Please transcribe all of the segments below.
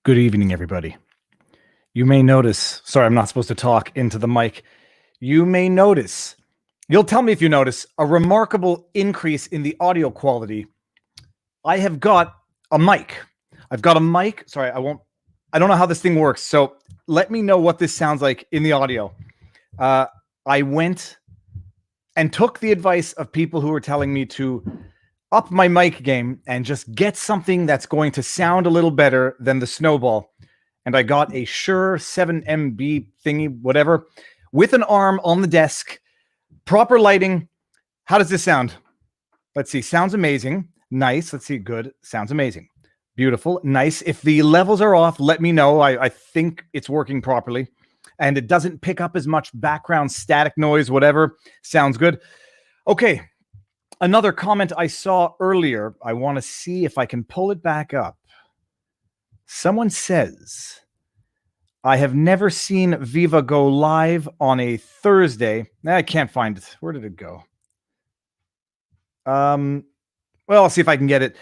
Good evening, everybody. You may notice, sorry, I'm not supposed to talk into the mic. You may notice, you'll tell me if you notice, a remarkable increase in the audio quality. I have got a mic. I've got a mic. Sorry, I don't know how this thing works. So let me know what this sounds like in the audio. I went and took the advice of people who were telling me to up my mic game and just get something that's going to sound a little better than the Snowball. And I got a Shure 7MB thingy, whatever, with an arm on the desk, proper lighting. How does this sound? Let's see. Sounds amazing. Nice. Let's see. Good. Sounds amazing. Beautiful. Nice. If the levels are off, let me know. I think it's working properly. And it doesn't pick up as much background static noise, whatever. Sounds good. Okay. Another comment I saw earlier, I want to see if I can pull it back up. Someone says, I have never seen Viva go live on a Thursday. I can't find it. Where did it go? Well, I'll see if I can get it.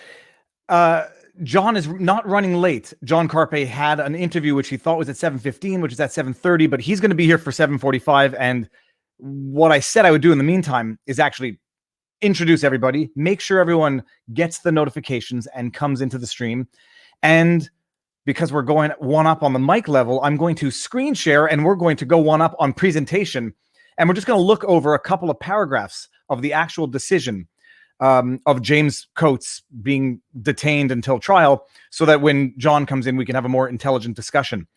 John is not running late. John Carpay had an interview which he thought was at 7:15, which is at 7:30, but he's going to be here for 7:45. And what I said I would do in the meantime is actually introduce everybody, make sure everyone gets the notifications and comes into the stream. And because we're going one up on the mic level, I'm going to screen share and we're going to go one up on presentation. And we're just going to look over a couple of paragraphs of the actual decision of James Coates being detained until trial, so that when John comes in, we can have a more intelligent discussion.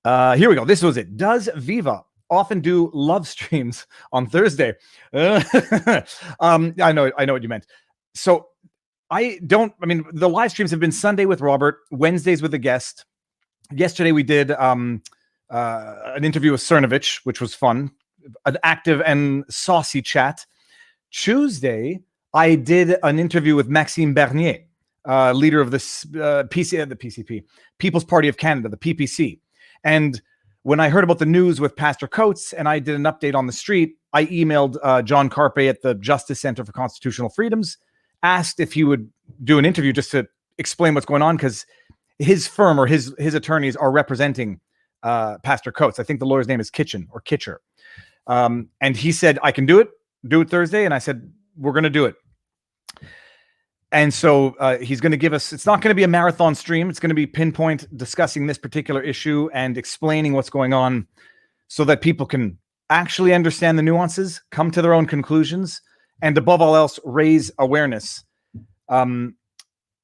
Here we go. This was it. Does Viva often do love streams on Thursday? I know what you meant. So the live streams have been Sunday with Robert, Wednesdays with a guest. Yesterday we did an interview with Cernovich, which was fun, an active and saucy chat. Tuesday, I did an interview with Maxime Bernier, leader of the PCP, People's Party of Canada, the PPC. And when I heard about the news with Pastor Coates and I did an update on the street, I emailed John Carpay at the Justice Center for Constitutional Freedoms, asked if he would do an interview just to explain what's going on, because his firm or his attorneys are representing Pastor Coates. I think the lawyer's name is Kitcher. And he said, I can do it Thursday. And I said, we're going to do it. And so he's going to give us, it's not going to be a marathon stream. It's going to be pinpoint discussing this particular issue and explaining what's going on so that people can actually understand the nuances, come to their own conclusions, and above all else, raise awareness. Write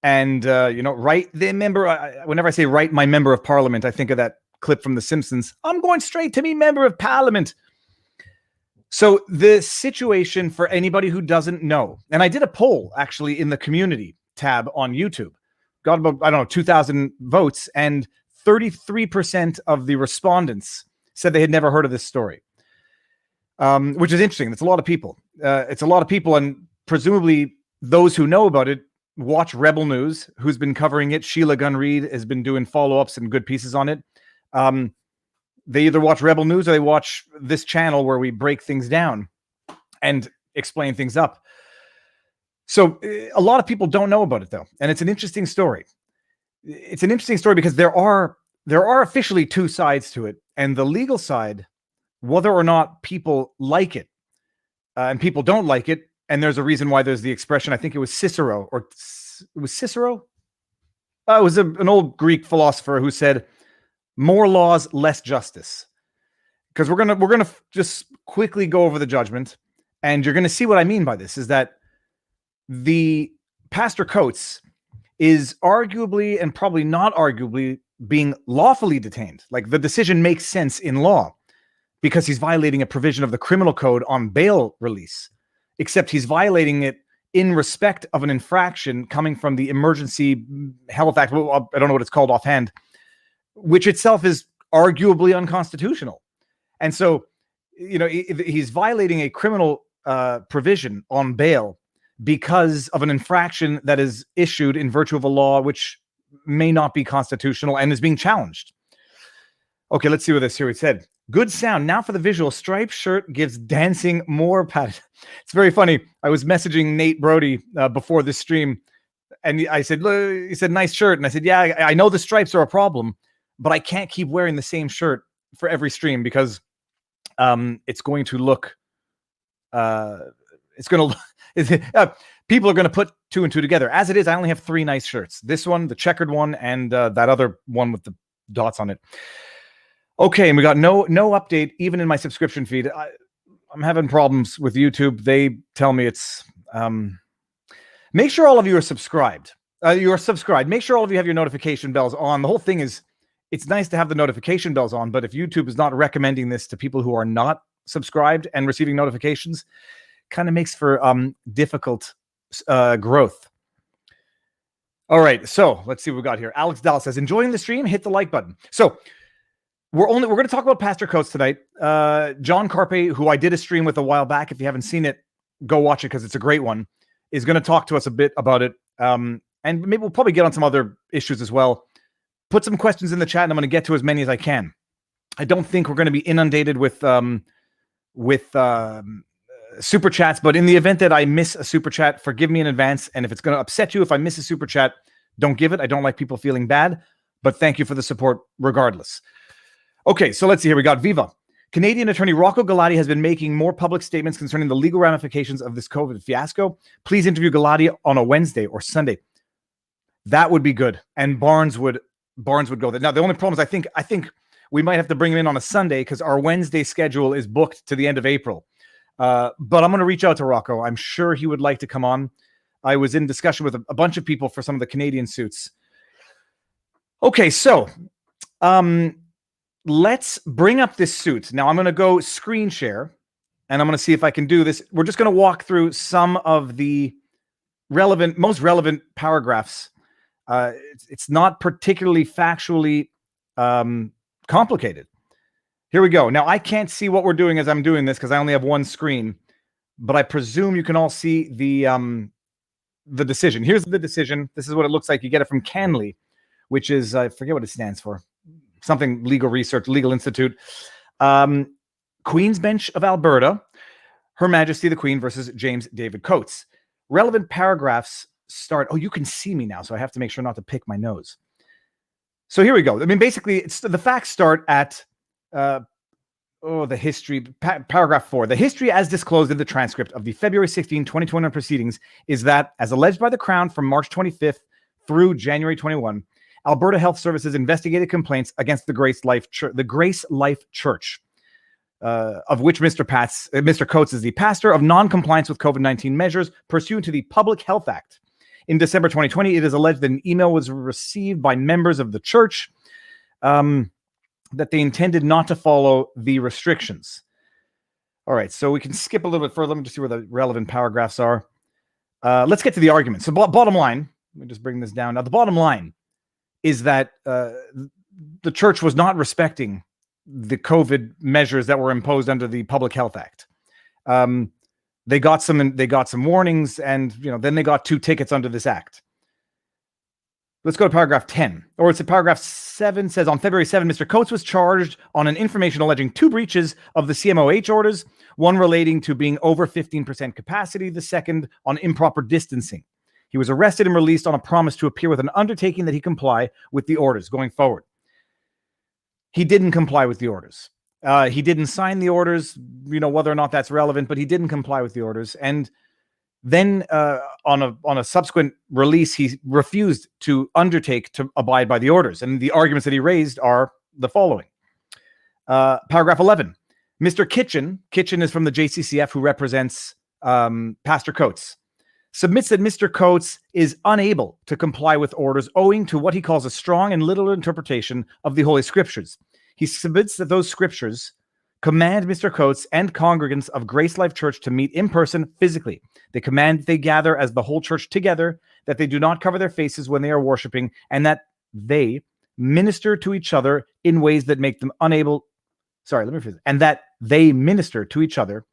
the member. Whenever I say write my member of parliament, I think of that clip from The Simpsons. I'm going straight to me member of parliament. So the situation, for anybody who doesn't know, and I did a poll actually in the community tab on YouTube, got about, 2,000 votes, and 33% of the respondents said they had never heard of this story, which is interesting. It's a lot of people. And presumably those who know about it watch Rebel News, who's been covering it. Sheila Gunn Reid has been doing follow-ups and good pieces on it. They either watch Rebel News or they watch this channel where we break things down and explain things up. So a lot of people don't know about it, though. And it's an interesting story. It's an interesting story because there are officially two sides to it. And the legal side, whether or not people like it, and people don't like it, and there's a reason why there's the expression, I think it was Cicero, or it was Cicero? It was an old Greek philosopher who said, more laws, less justice. Because we're gonna just quickly go over the judgment, and you're gonna see what I mean by this. Is that the Pastor Coates is arguably and probably not arguably being lawfully detained. Like, the decision makes sense in law because he's violating a provision of the criminal code on bail release, except he's violating it in respect of an infraction coming from the Emergency Health Act. Well, I don't know what it's called offhand, which itself is arguably unconstitutional. And so, he's violating a criminal provision on bail because of an infraction that is issued in virtue of a law which may not be constitutional and is being challenged. Okay, let's see what this here. It said, good sound. Now for the visual. Striped shirt gives dancing more passion. It's very funny. I was messaging Nate Brody before this stream, And I said, he said, nice shirt. And I said, yeah, I know the stripes are a problem, but I can't keep wearing the same shirt for every stream because it's going to look, people are going to put 2 and 2 together. As it is, I only have 3 nice shirts. This one, the checkered one, and that other one with the dots on it. Okay, and we got no update even in my subscription feed. I'm having problems with YouTube. They tell me it's make sure all of you are subscribed. You're subscribed. Make sure all of you have your notification bells on. The whole thing is, it's nice to have the notification bells on, but if YouTube is not recommending this to people who are not subscribed and receiving notifications, kind of makes for difficult growth. All right, so let's see what we got here. Alex Dallas says, enjoying the stream, hit the like button. So we're going to talk about Pastor Coates tonight. John Carpay, who I did a stream with a while back. If you haven't seen it, go watch it because it's a great one. Is going to talk to us a bit about it. And maybe we'll probably get on some other issues as well. Put some questions in the chat and I'm going to get to as many as I can. I don't think we're going to be inundated with super chats, but in the event that I miss a super chat, forgive me in advance. And if it's going to upset you, if I miss a super chat, don't give it. I don't like people feeling bad, but thank you for the support regardless. Okay, so let's see here. We got Viva. Canadian attorney Rocco Galati has been making more public statements concerning the legal ramifications of this COVID fiasco. Please interview Galati on a Wednesday or Sunday. That would be good. And Barnes would go there. Now, the only problem is I think we might have to bring him in on a Sunday because our Wednesday schedule is booked to the end of April. But I'm going to reach out to Rocco. I'm sure he would like to come on. I was in discussion with a bunch of people for some of the Canadian suits. Okay, so let's bring up this suit. Now I'm going to go screen share and I'm going to see if I can do this. We're just going to walk through some of the most relevant paragraphs. It's not particularly factually complicated. Here we go. Now I can't see what we're doing as I'm doing this because I only have one screen, but I presume you can all see the decision. Here's the decision. This is what it looks like. You get it from Canley, which is, I forget what it stands for. Something legal research, legal institute. Queen's Bench of Alberta, Her Majesty the Queen versus James David Coates. Relevant paragraphs start. Oh, you can see me now, so I have to make sure not to pick my nose. So here we go. I mean, basically, the facts start at the history, paragraph 4. The history as disclosed in the transcript of the February 16, 2021 proceedings is that, as alleged by the Crown from March 25th through January 21, Alberta Health Services investigated complaints against the Grace Life Church, of which Mr. Coates is the pastor, of non-compliance with COVID-19 measures pursuant to the Public Health Act. In December 2020, it is alleged that an email was received by members of the church that they intended not to follow the restrictions. All right, so we can skip a little bit further. Let me just see where the relevant paragraphs are. Let's get to the argument. So bottom line, let me just bring this down. Now, the bottom line is that the church was not respecting the COVID measures that were imposed under the Public Health Act. They got some warnings, and then they got 2 tickets under this act. Let's go to paragraph 10, or it's paragraph 7 says, on February 7, Mr. Coates was charged on an information alleging 2 breaches of the CMOH orders, one relating to being over 15% capacity, the second on improper distancing. He was arrested and released on a promise to appear with an undertaking that he comply with the orders going forward. He didn't comply with the orders. He didn't sign the orders, whether or not that's relevant, but he didn't comply with the orders. And then on a subsequent release, he refused to undertake to abide by the orders. And the arguments that he raised are the following. Paragraph 11, Mr. Kitchen is from the JCCF, who represents Pastor Coates, submits that Mr. Coates is unable to comply with orders owing to what he calls a strong and literal interpretation of the Holy Scriptures. He submits that those scriptures command Mr. Coates and congregants of Grace Life Church to meet in person physically. They command that they gather as the whole church together, that they do not cover their faces when they are worshiping, and that they minister to each other in ways that make them unable. And that they minister to each other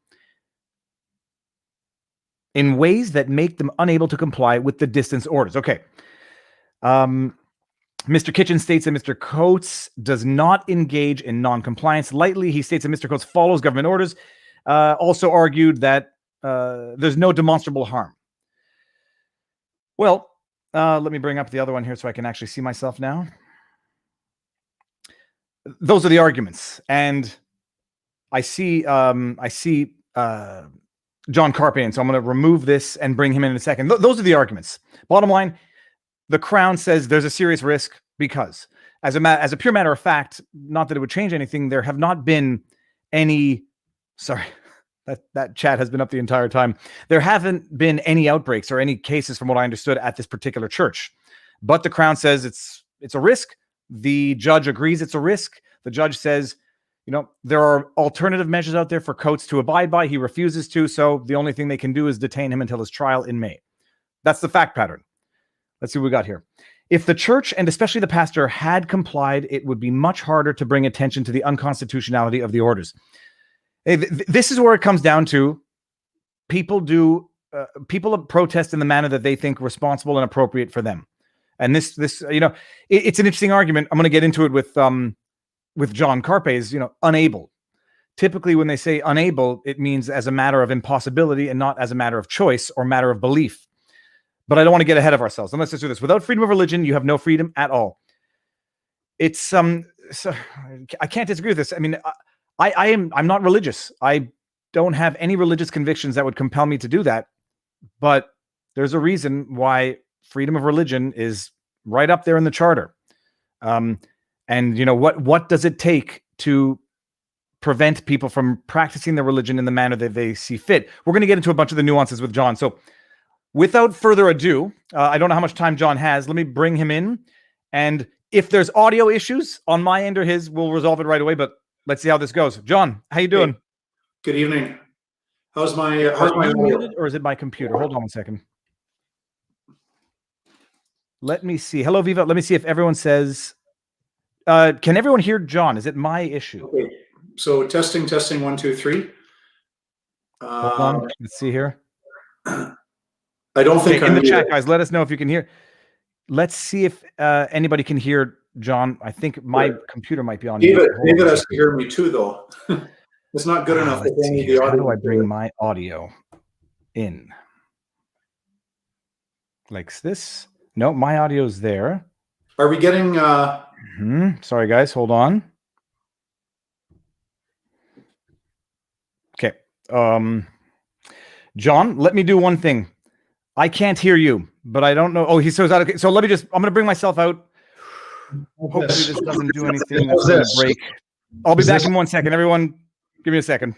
in ways that make them unable to comply with the distance orders. Okay. Mr. Kitchen states that Mr. Coates does not engage in non-compliance lightly. He states that Mr. Coates follows government orders. Also argued that there's no demonstrable harm. Well, Let me bring up the other one here so I can actually see myself now. Those are the arguments, and I see John Carpay, and so I'm going to remove this and bring him in a second. Those are the arguments. Bottom line, the Crown says there's a serious risk because, as a pure matter of fact, not that it would change anything, there have not been any. Sorry, that chat has been up the entire time. There haven't been any outbreaks or any cases, from what I understood, at this particular church. But the Crown says it's a risk. The judge agrees it's a risk. The judge says, there are alternative measures out there for Coates to abide by. He refuses to, so the only thing they can do is detain him until his trial in May. That's the fact pattern. Let's see what we got here. If the church, and especially the pastor, had complied, it would be much harder to bring attention to the unconstitutionality of the orders. This is where it comes down to people protest in the manner that they think responsible and appropriate for them. And this it's an interesting argument. I'm going to get into it with John Carpay's, unable. Typically, when they say unable, it means as a matter of impossibility and not as a matter of choice or matter of belief. But I don't want to get ahead of ourselves. And let's just do this. Without freedom of religion, you have no freedom at all. It's so I can't disagree with this. I mean, I'm not religious. I don't have any religious convictions that would compel me to do that. But there's a reason why freedom of religion is right up there in the charter. And what does it take to prevent people from practicing their religion in the manner that they see fit? We're going to get into a bunch of the nuances with John. So without further ado, I don't know how much time John has. Let me bring him in. And if there's audio issues on my end or his, we'll resolve it right away. But let's see how this goes. John, how you doing? Hey, good evening. How's my muted, or is it my computer? Hold on one second. Let me see. Hello, Viva. Let me see if everyone says, can everyone hear John? Is it my issue? Okay. So testing 1, 2, 3. Hold on. Let's see here. I don't think in the chat, guys, let us know if you can hear. Let's see if anybody can hear John. I think my computer might be on. David has to hear me too, though. It's not good enough. How do I bring my audio in? Like this? No, my audio's there. Are we getting... Sorry, guys. Hold on. Okay. John, let me do one thing. I can't hear you, but I don't know. Oh, he says out. Okay. So I'm going to bring myself out. Hopefully this doesn't do anything that's going to break. I'll be back in 1 second. Everyone, give me a second.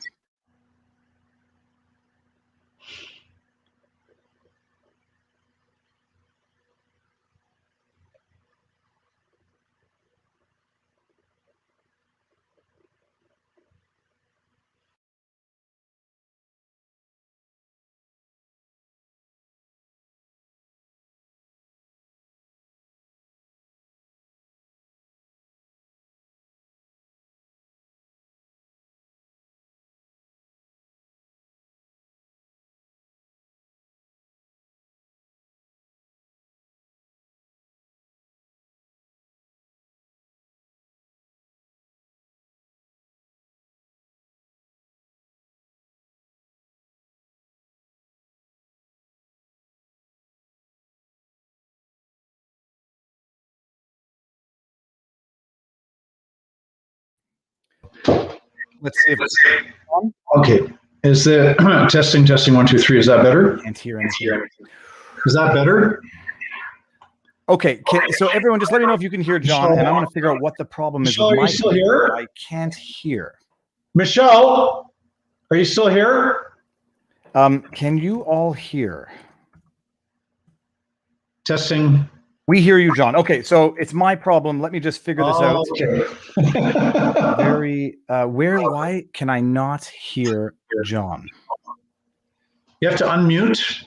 Let's see if it's on. Okay. Is the testing 1, 2, 3? Is that better? Can't hear anything. Is that better? Okay. So everyone, just let me know if you can hear John, and I'm going to figure out what the problem is. Michelle, with are you still here? I can't hear. Michelle, are you still here? Can you all hear? Testing. We hear you, John. Okay, so it's my problem. Let me just figure this out. Okay. Why can I not hear John? You have to unmute.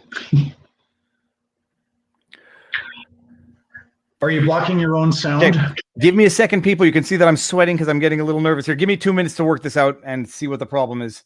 Are you blocking your own sound? Okay. Give me a second, people. You can see that I'm sweating because I'm getting a little nervous here. Give me 2 minutes to work this out and see what the problem is.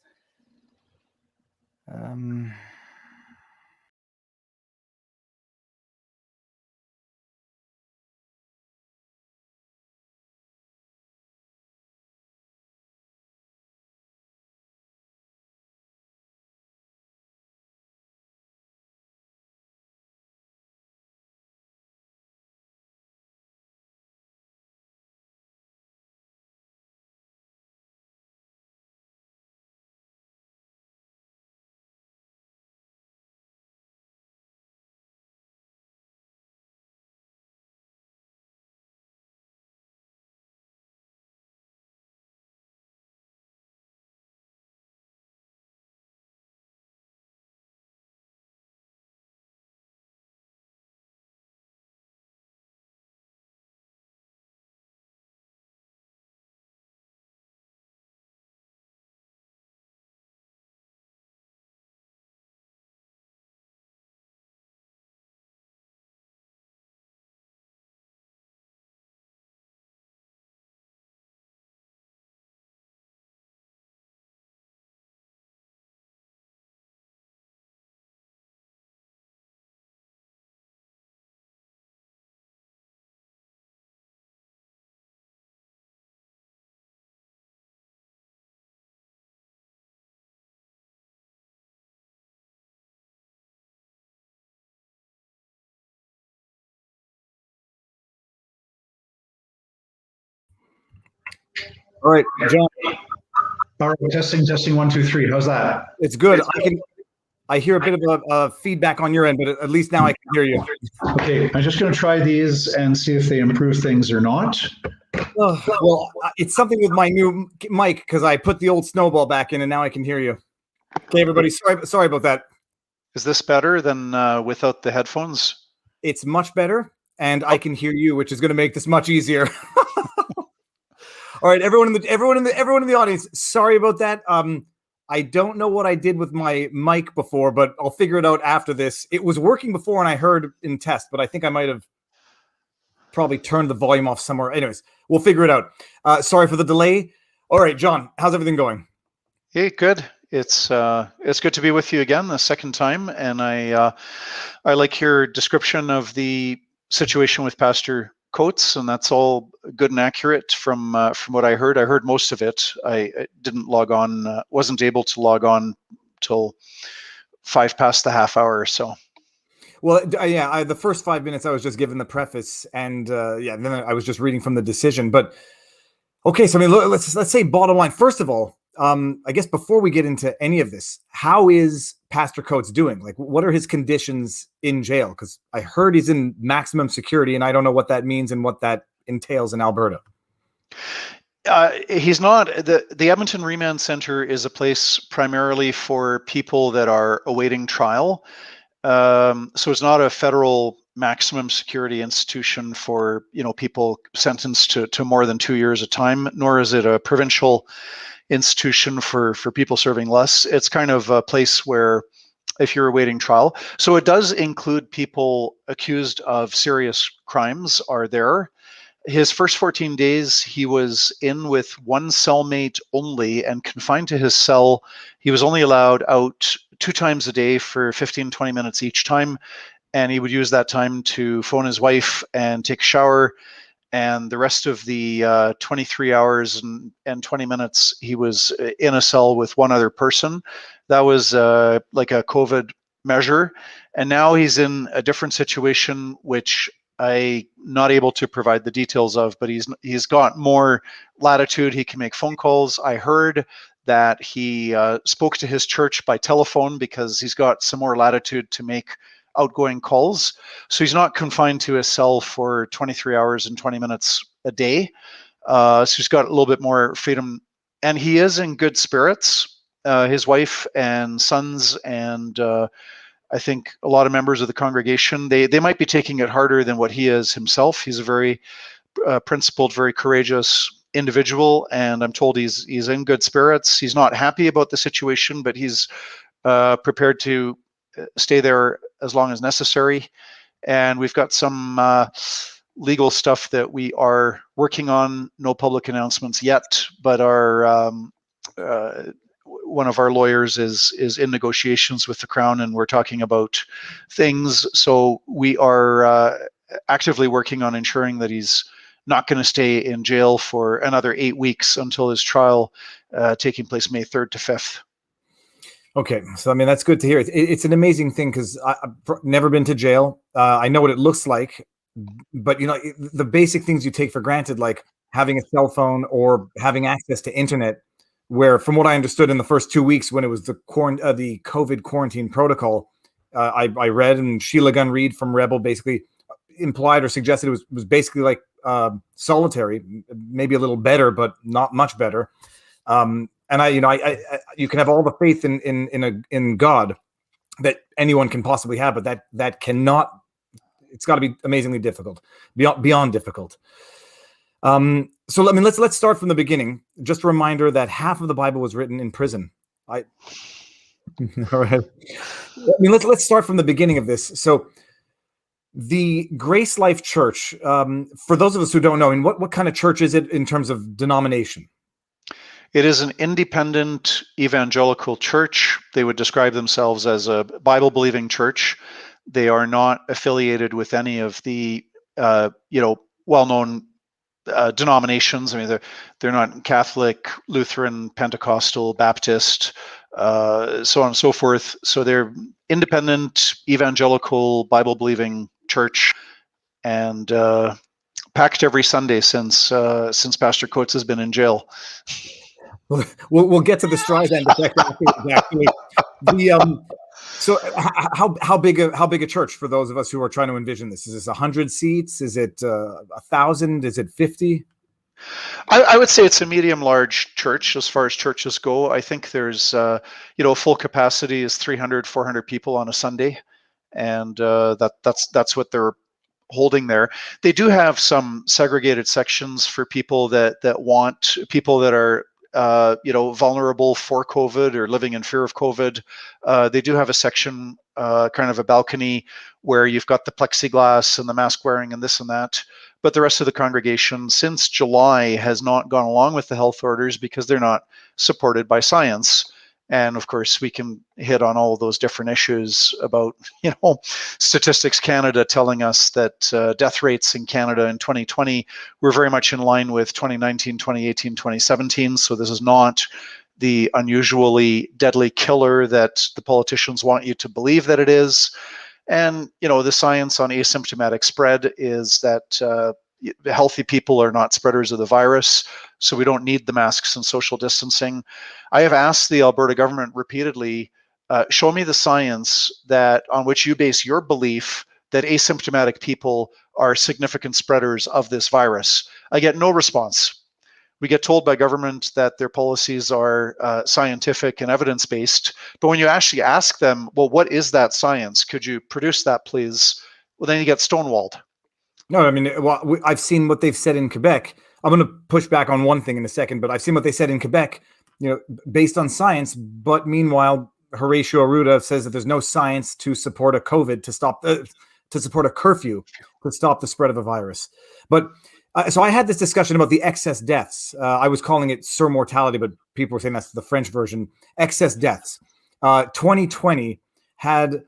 All right, John. All right, testing 1, 2, 3. How's that? It's good. I hear a bit of a feedback on your end, but at least now I can hear you. Okay, I'm just going to try these and see if they improve things or not. Well, it's something with my new mic because I put the old snowball back in, and now I can hear you. Okay, everybody. Sorry about that. Is this better than without the headphones? It's much better, and I can hear you, which is going to make this much easier. All right, everyone in the audience. Sorry about that. I don't know what I did with my mic before, but I'll figure it out after this. It was working before, and I heard in test, but I think I might have probably turned the volume off somewhere. Anyways, we'll figure it out. Sorry for the delay. All right, John, how's everything going? Hey, good. It's good to be with you again the second time, and I like your description of the situation with Pastor Coates, and that's all good and accurate from what I heard. I heard most of it. I didn't log on, wasn't able to log on till 5 past the half hour or so. Well, yeah, the first 5 minutes I was just given the preface, and then I was just reading from the decision. But okay, so I mean, let's say bottom line. First of all, I guess before we get into any of this, how is Pastor Coates doing? Like, what are his conditions in jail? Because I heard he's in maximum security, and I don't know what that means and what that entails in Alberta. He's not. The Edmonton Remand Center is a place primarily for people that are awaiting trial. So it's not a federal maximum security institution for people sentenced to more than 2 years a time, nor is it a provincial institution for people serving less. It's kind of a place where if you're awaiting trial. So it does include people accused of serious crimes are there. His first 14 days, he was in with one cellmate only and confined to his cell. He was only allowed out 2 times a day for 15, 20 minutes each time. And he would use that time to phone his wife and take a shower. And the rest of the 23 hours and 20 minutes, he was in a cell with one other person. That was like a COVID measure. And now he's in a different situation, which I'm not able to provide the details of, but he's got more latitude. He can make phone calls. I heard that he spoke to his church by telephone because he's got some more latitude to make outgoing calls. So he's not confined to a cell for 23 hours and 20 minutes a day. So he's got a little bit more freedom, and he is in good spirits. His wife and sons and I think a lot of members of the congregation, they might be taking it harder than what he is himself. He's a very principled, very courageous individual, and I'm told he's in good spirits. He's not happy about the situation, but he's prepared to stay there as long as necessary. And we've got some legal stuff that we are working on. No public announcements yet, but our one of our lawyers is in negotiations with the Crown, and we're talking about things. So we are actively working on ensuring that he's not going to stay in jail for another 8 weeks until his trial taking place May 3rd to 5th. Okay, so I mean, that's good to hear. It's an amazing thing because I've never been to jail. I know what it looks like, but the basic things you take for granted, like having a cell phone or having access to internet, where from what I understood in the first 2 weeks when it was the COVID quarantine protocol, I read, and Sheila Gunn Reid from Rebel basically implied or suggested it was basically like solitary, maybe a little better, but not much better. And I you can have all the faith in God that anyone can possibly have, but that cannot. It's got to be amazingly difficult, beyond difficult. So I mean, let's start from the beginning. Just a reminder that half of the Bible was written in prison. All right. I mean, let's start from the beginning of this. So, the Grace Life Church. For those of us who don't know, I mean, what kind of church is it in terms of denomination? It is an independent evangelical church. They would describe themselves as a Bible-believing church. They are not affiliated with any of the well-known denominations. I mean, they're not Catholic, Lutheran, Pentecostal, Baptist, so on and so forth. So they're independent, evangelical, Bible-believing church, and Packed every Sunday since Pastor Coates has been in jail. We'll get to the Streisand effect afterwards, actually. So how big a church for those of us who are trying to envision this? Is this 100 seats? Is it 1,000? Is it 50? I would say it's a medium-large church as far as churches go. I think there's, full capacity is 300, 400 people on a Sunday, and that's what they're holding there. They do have some segregated sections for people that are vulnerable for COVID or living in fear of COVID. They do have a section, kind of a balcony, where you've got the plexiglass and the mask wearing and this and that. But the rest of the congregation since July has not gone along with the health orders because they're not supported by science. And of course, we can hit on all of those different issues about, Statistics Canada telling us that death rates in Canada in 2020 were very much in line with 2019, 2018, 2017. So this is not the unusually deadly killer that the politicians want you to believe that it is. And, the science on asymptomatic spread is that healthy people are not spreaders of the virus, so we don't need the masks and social distancing. I have asked the Alberta government repeatedly, show me the science that on which you base your belief that asymptomatic people are significant spreaders of this virus. I get no response. We get told by government that their policies are scientific and evidence-based, but when you actually ask them, well, what is that science? Could you produce that, please? Well, then you get stonewalled. No, I mean, I've seen what they've said in Quebec. I'm going to push back on one thing in a second, but I've seen what they said in Quebec, based on science. But meanwhile, Horatio Arruda says that there's no science to support a COVID to support a curfew to stop the spread of the virus. But so I had this discussion about the excess deaths. I was calling it surmortality, but people were saying that's the French version. Excess deaths. 2020 had,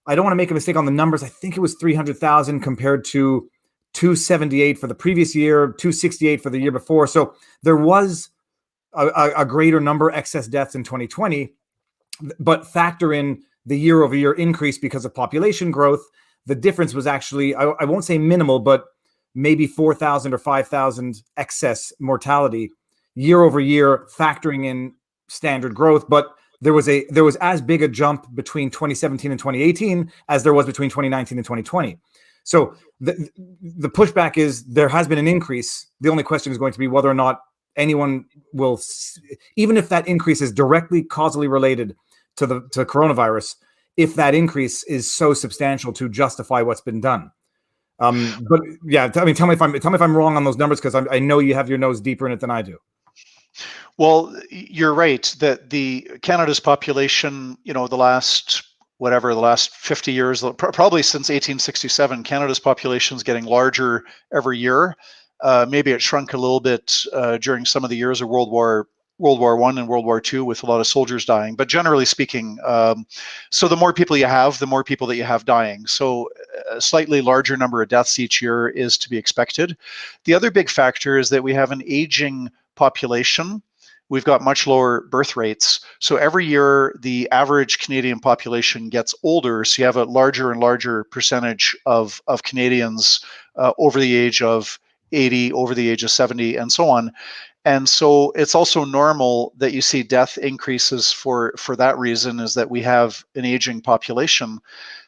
I don't want to make a mistake on the numbers, I think it was 300,000 compared to 278 for the previous year, 268 for the year before. So there was a greater number excess deaths in 2020, but factor in the year-over-year increase because of population growth. The difference was actually, I won't say minimal, but maybe 4,000 or 5,000 excess mortality year over year, factoring in standard growth. But there was as big a jump between 2017 and 2018 as there was between 2019 and 2020. So the pushback is there has been an increase. The only question is going to be whether or not anyone will, even if that increase is directly causally related to coronavirus, if that increase is so substantial to justify what's been done. But yeah, tell me if I'm wrong on those numbers, because I know you have your nose deeper in it than I do. Well, you're right that the Canada's population, the last 50 years, probably since 1867, Canada's population is getting larger every year. Maybe it shrunk a little bit during some of the years of World War I and World War II with a lot of soldiers dying. But generally speaking, so the more people you have, the more people that you have dying. So a slightly larger number of deaths each year is to be expected. The other big factor is that we have an aging population. We've got much lower birth rates. So every year, the average Canadian population gets older. So you have a larger and larger percentage of Canadians over the age of 80, over the age of 70, and so on. And so it's also normal that you see death increases for that reason, is that we have an aging population.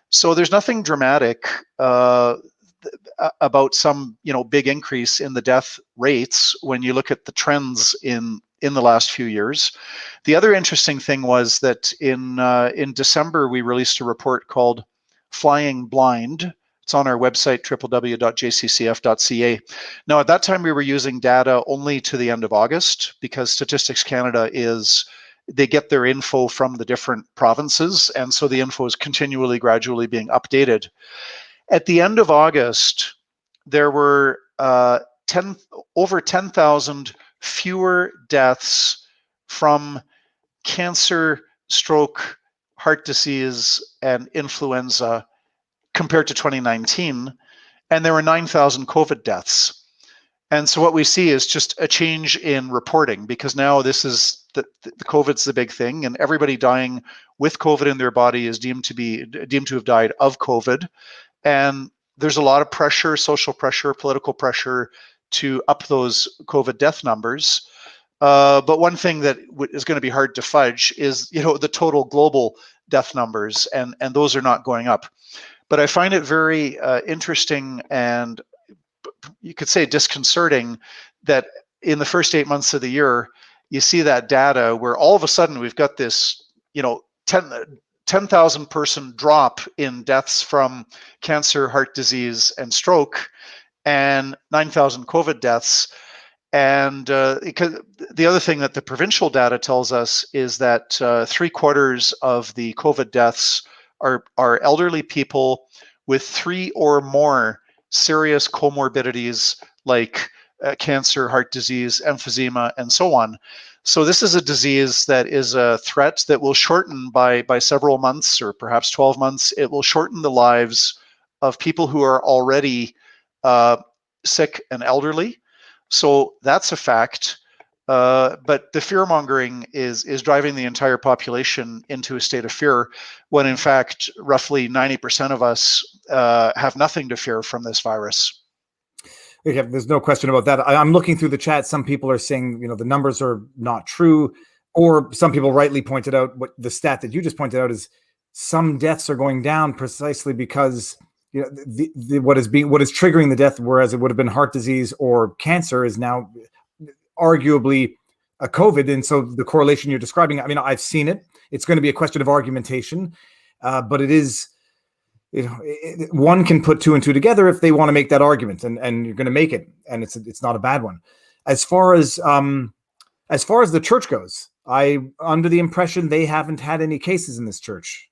So there's nothing dramatic about some big increase in the death rates when you look at the trends in the last few years. The other interesting thing was that in December, we released a report called Flying Blind. It's on our website, www.jccf.ca. Now, at that time, we were using data only to the end of August, because Statistics Canada they get their info from the different provinces, and so the info is continually, gradually being updated. At the end of August, there were over 10,000 fewer deaths from cancer, stroke, heart disease, and influenza compared to 2019, and there were 9,000 COVID deaths. And so what we see is just a change in reporting, because now this is the COVID's the big thing, and everybody dying with COVID in their body is deemed to have died of COVID. And there's a lot of pressure, social pressure, political pressure to up those COVID death numbers. But one thing that is going to be hard to fudge is, the total global death numbers, and those are not going up. But I find it very interesting, and you could say disconcerting, that in the first 8 months of the year, you see that data where all of a sudden we've got this, 10,000 person drop in deaths from cancer, heart disease, and stroke, and 9,000 COVID deaths. And the other thing that the provincial data tells us is that 3/4 of the COVID deaths are elderly people with 3 or more serious comorbidities like cancer, heart disease, emphysema, and so on. So this is a disease that is a threat that will shorten by several months, or perhaps 12 months. It will shorten the lives of people who are already sick and elderly. So that's a fact. But the fear-mongering is driving the entire population into a state of fear, when in fact, roughly 90% of us have nothing to fear from this virus. Yeah, there's no question about that. I'm looking through the chat. Some people are saying, the numbers are not true, or some people rightly pointed out what the stat that you just pointed out is some deaths are going down precisely because what is triggering the death, whereas it would have been heart disease or cancer, is now arguably a COVID. And so the correlation you're describing, I've seen it. It's going to be a question of argumentation, but it is. One can put 2 and 2 together if they want to make that argument, and you're going to make it, and it's not a bad one. As far as the church goes, I'm under the impression they haven't had any cases in this church.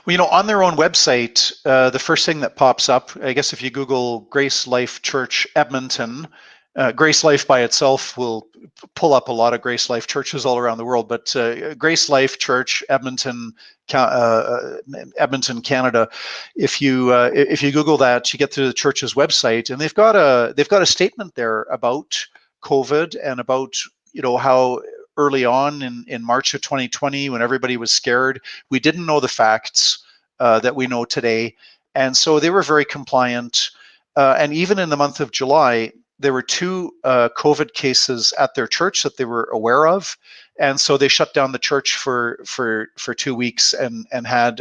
Well, on their own website, the first thing that pops up, I guess if you Google Grace Life Church Edmonton, Grace Life by itself will pull up a lot of Grace Life churches all around the world, but Grace Life Church Edmonton, Canada. If you Google that, you get to the church's website, and they've got a statement there about COVID, and about how early on in March of 2020, when everybody was scared, we didn't know the facts that we know today, and so they were very compliant. And even in the month of July, there were 2 COVID cases at their church that they were aware of, and so they shut down the church for 2 weeks and had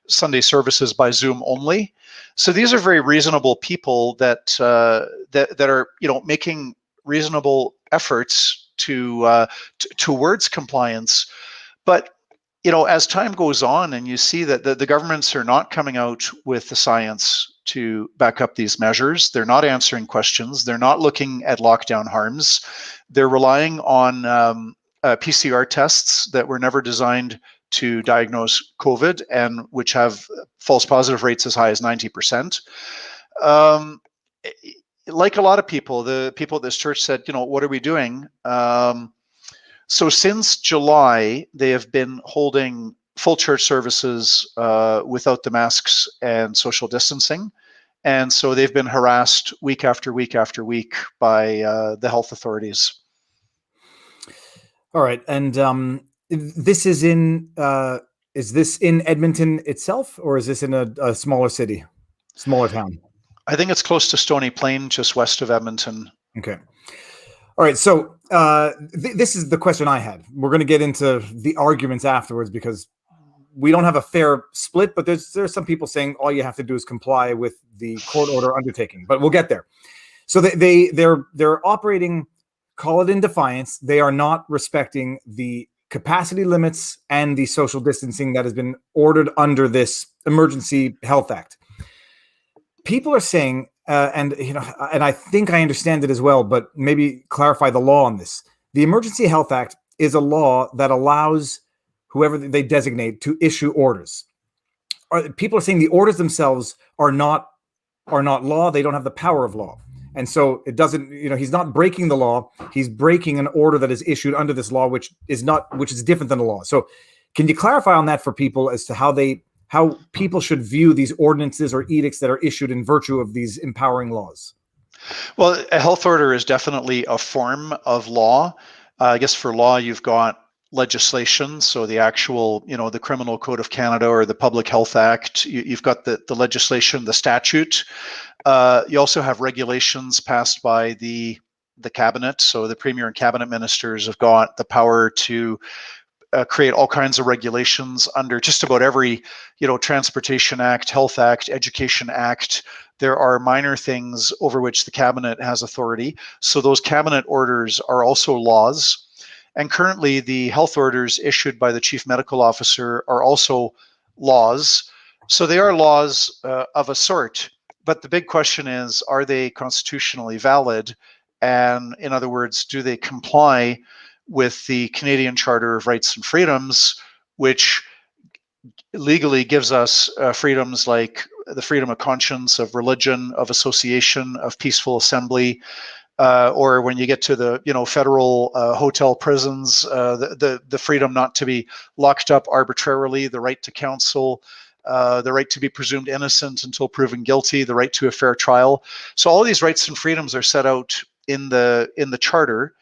Sunday services by Zoom only. So these are very reasonable people that are making reasonable efforts towards compliance. But as time goes on, and you see that the governments are not coming out with the science to back up these measures, they're not answering questions, they're not looking at lockdown harms, they're relying on PCR tests that were never designed to diagnose COVID, and which have false positive rates as high as 90%. Like a lot of people, the people at this church said, what are we doing? So since July, they have been holding full church services without the masks and social distancing. And so they've been harassed week after week after week by the health authorities. All right. And this is this in Edmonton itself, or is this in a smaller city, smaller town? I think it's close to Stony Plain, just west of Edmonton. Okay. All right. So this is the question I had. We're going to get into the arguments afterwards, because we don't have a fair split, but there's some people saying all you have to do is comply with the court order undertaking, but we'll get there. So they're operating, call it in defiance. They are not respecting the capacity limits and the social distancing that has been ordered under this Emergency Health Act. People are saying, and I think I understand it as well, but maybe clarify the law on this. The Emergency Health Act is a law that allows whoever they designate to issue orders. People are saying the orders themselves are not law. They don't have the power of law. And so it doesn't, he's not breaking the law. He's breaking an order that is issued under this law, which is different than the law. So can you clarify on that for people as to how people should view these ordinances or edicts that are issued in virtue of these empowering laws? Well, a health order is definitely a form of law. I guess for law, you've got legislation. So the actual, the Criminal Code of Canada or the Public Health Act, you've got the legislation, the statute. You also have regulations passed by the cabinet. So the premier and cabinet ministers have got the power to create all kinds of regulations under just about every, Transportation Act, Health Act, Education Act. There are minor things over which the cabinet has authority. So those cabinet orders are also laws. And currently the health orders issued by the chief medical officer are also laws. So they are laws of a sort. But the big question is, are they constitutionally valid? And in other words, do they comply with the Canadian Charter of Rights and Freedoms, which legally gives us freedoms like the freedom of conscience, of religion, of association, of peaceful assembly, or when you get to the federal hotel prisons, the freedom not to be locked up arbitrarily, the right to counsel, the right to be presumed innocent until proven guilty, the right to a fair trial. So all these rights and freedoms are set out in the charter.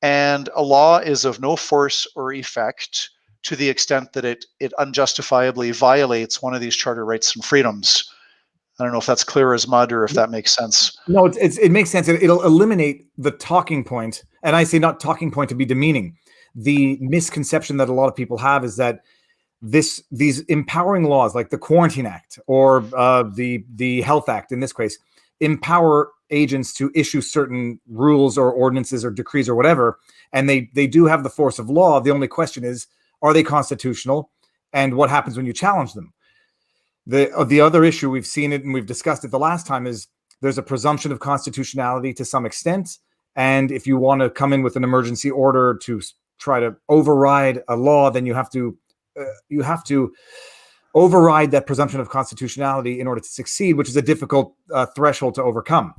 And a law is of no force or effect to the extent that it unjustifiably violates one of these charter rights and freedoms. I don't know if that's clear as mud or if that makes sense. No, it makes sense. It'll eliminate the talking point. And I say not talking point to be demeaning. The misconception that a lot of people have is that these empowering laws like the Quarantine Act or the Health Act in this case empower agents to issue certain rules or ordinances or decrees or whatever, and they do have the force of law. The only question is, are they constitutional, and what happens when you challenge them? The other issue, we've seen it and we've discussed it the last time, is there's a presumption of constitutionality to some extent, and if you want to come in with an emergency order to try to override a law, then you have to override that presumption of constitutionality in order to succeed, which is a difficult threshold to overcome.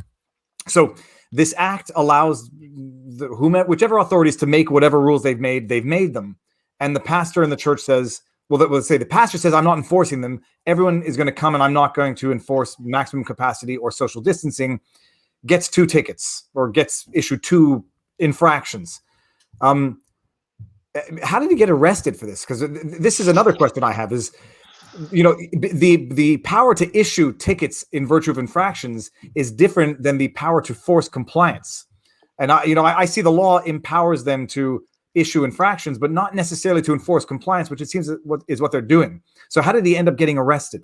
So this act allows whichever authorities to make whatever rules they've made them. And the pastor in the church says, let's say the pastor says, I'm not enforcing them. Everyone is going to come and I'm not going to enforce maximum capacity or social distancing, gets 2 tickets or gets issued 2 infractions. How did he get arrested for this? Because this is another question I have is, the power to issue tickets in virtue of infractions is different than the power to force compliance. And I see the law empowers them to issue infractions, but not necessarily to enforce compliance, which it seems is what they're doing. So how did he end up getting arrested?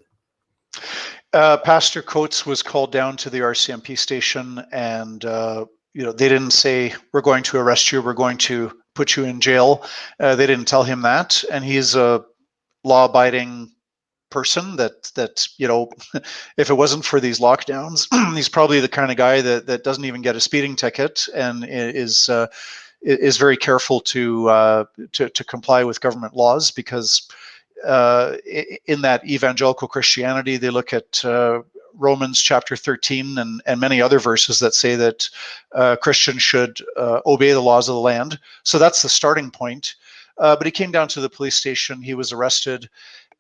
Pastor Coates was called down to the RCMP station, and they didn't say, we're going to arrest you, we're going to put you in jail. They didn't tell him that, and he's a law-abiding person that if it wasn't for these lockdowns, he's probably the kind of guy that doesn't even get a speeding ticket and is very careful to comply with government laws, because in that evangelical Christianity, they look at Romans chapter 13 and many other verses that say that Christians should obey the laws of the land. So that's the starting point. But he came down to the police station, he was arrested,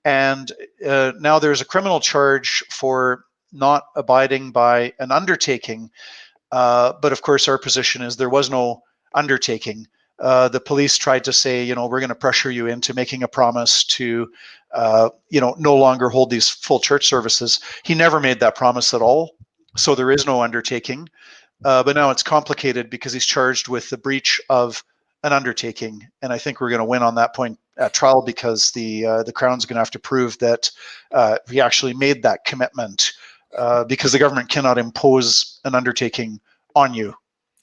and now there's a criminal charge for not abiding by an undertaking. But of course, our position is there was no undertaking. The police tried to say, we're going to pressure you into making a promise to, no longer hold these full church services. He never made that promise at all. So there is no undertaking. But now it's complicated because he's charged with the breach of an undertaking. And I think we're going to win on that point at trial, because the Crown's going to have to prove that he actually made that commitment, because the government cannot impose an undertaking on you.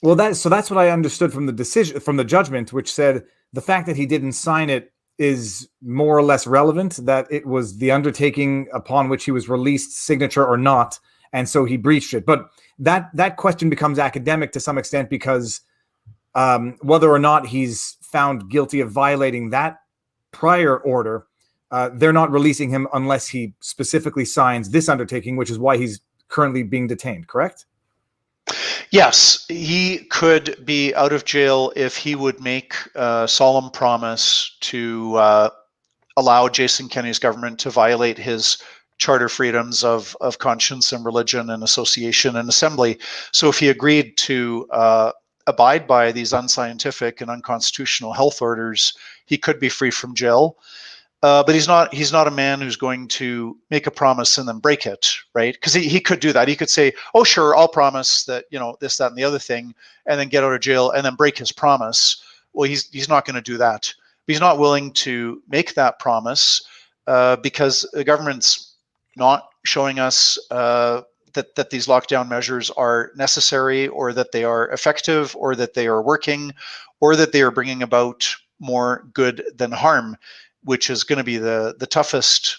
Well, that's what I understood from the decision, from the judgment, which said the fact that he didn't sign it is more or less relevant, that it was the undertaking upon which he was released, signature or not, and so he breached it. But that question becomes academic to some extent, because whether or not he's found guilty of violating that prior order, they're not releasing him unless he specifically signs this undertaking, which is why he's currently being detained, correct? Yes, he could be out of jail if he would make a solemn promise to allow Jason Kenney's government to violate his charter freedoms of conscience and religion and association and assembly. So if he agreed to abide by these unscientific and unconstitutional health orders, he could be free from jail. But he's not a man who's going to make a promise and then break it, right? Because he could do that. He could say, oh, sure, I'll promise that, this, that, and the other thing, and then get out of jail and then break his promise. Well, he's not going to do that. But he's not willing to make that promise because the government's not showing us that these lockdown measures are necessary, or that they are effective, or that they are working, or that they are bringing about more good than harm, which is going to be the toughest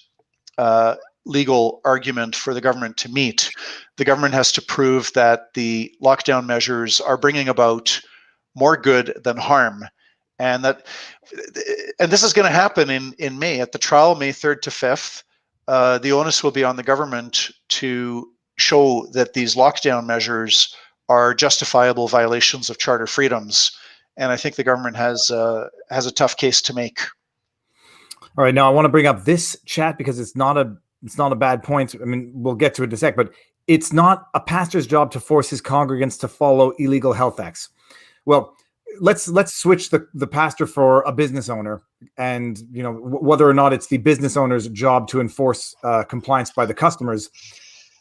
legal argument for the government to meet. The government has to prove that the lockdown measures are bringing about more good than harm. And this is going to happen in May. At the trial, May 3rd to 5th, the onus will be on the government to show that these lockdown measures are justifiable violations of charter freedoms. And I think the government has a tough case to make. All right, now I want to bring up this chat because it's not a bad point. I mean, we'll get to it in a sec, but it's not a pastor's job to force his congregants to follow illegal health acts. Well, let's switch the pastor for a business owner, and whether or not it's the business owner's job to enforce compliance by the customers.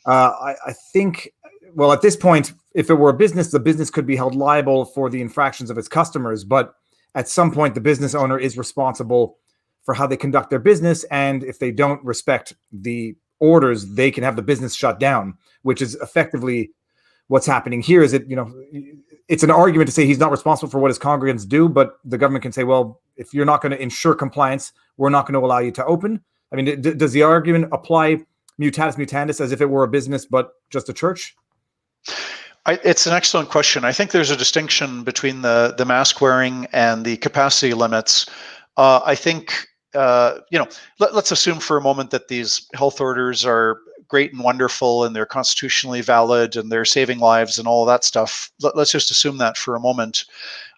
I think, well, at this point, if it were a business, the business could be held liable for the infractions of its customers, but at some point, the business owner is responsible for how they conduct their business, and if they don't respect the orders, they can have the business shut down, which is effectively what's happening here. Is it's an argument to say he's not responsible for what his congregants do, but the government can say, well, if you're not going to ensure compliance, we're not going to allow you to open. I mean, does the argument apply mutatis mutandis as if it were a business but just a church? It's an excellent question. I think there's a distinction between the mask wearing and the capacity limits. I think let's assume for a moment that these health orders are great and wonderful and they're constitutionally valid and they're saving lives and all of that stuff. Let's just assume that for a moment.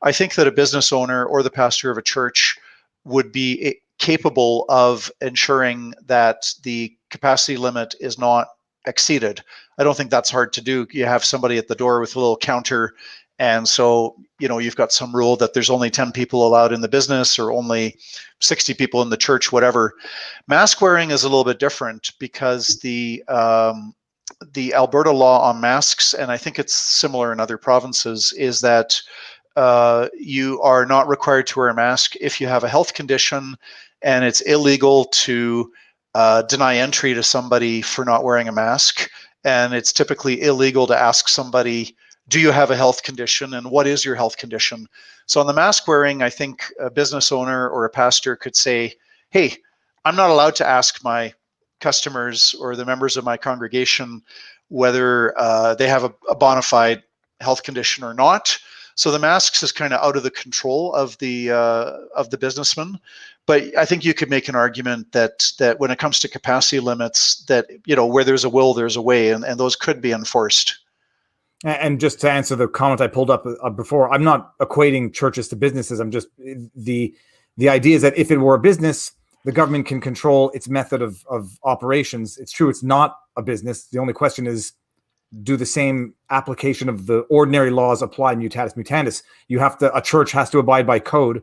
I think that a business owner or the pastor of a church would be capable of ensuring that the capacity limit is not exceeded. I don't think that's hard to do. You have somebody at the door with a little counter, and so you've got some rule that there's only 10 people allowed in the business or only 60 people in the church, whatever. Mask wearing is a little bit different because the Alberta law on masks, and I think it's similar in other provinces, is that you are not required to wear a mask if you have a health condition, and it's illegal to deny entry to somebody for not wearing a mask. And it's typically illegal to ask somebody, do you have a health condition, and what is your health condition? So on the mask wearing, I think a business owner or a pastor could say, hey, I'm not allowed to ask my customers or the members of my congregation whether they have a bona fide health condition or not. So the masks is kind of out of the control of the businessman. But I think you could make an argument that when it comes to capacity limits, that where there's a will, there's a way, and those could be enforced. And just to answer the comment I pulled up before, I'm not equating churches to businesses. I'm just the idea is that if it were a business, the government can control its method of operations. It's true, it's not a business. The only question is, do the same application of the ordinary laws apply mutatis mutandis? A church has to abide by code,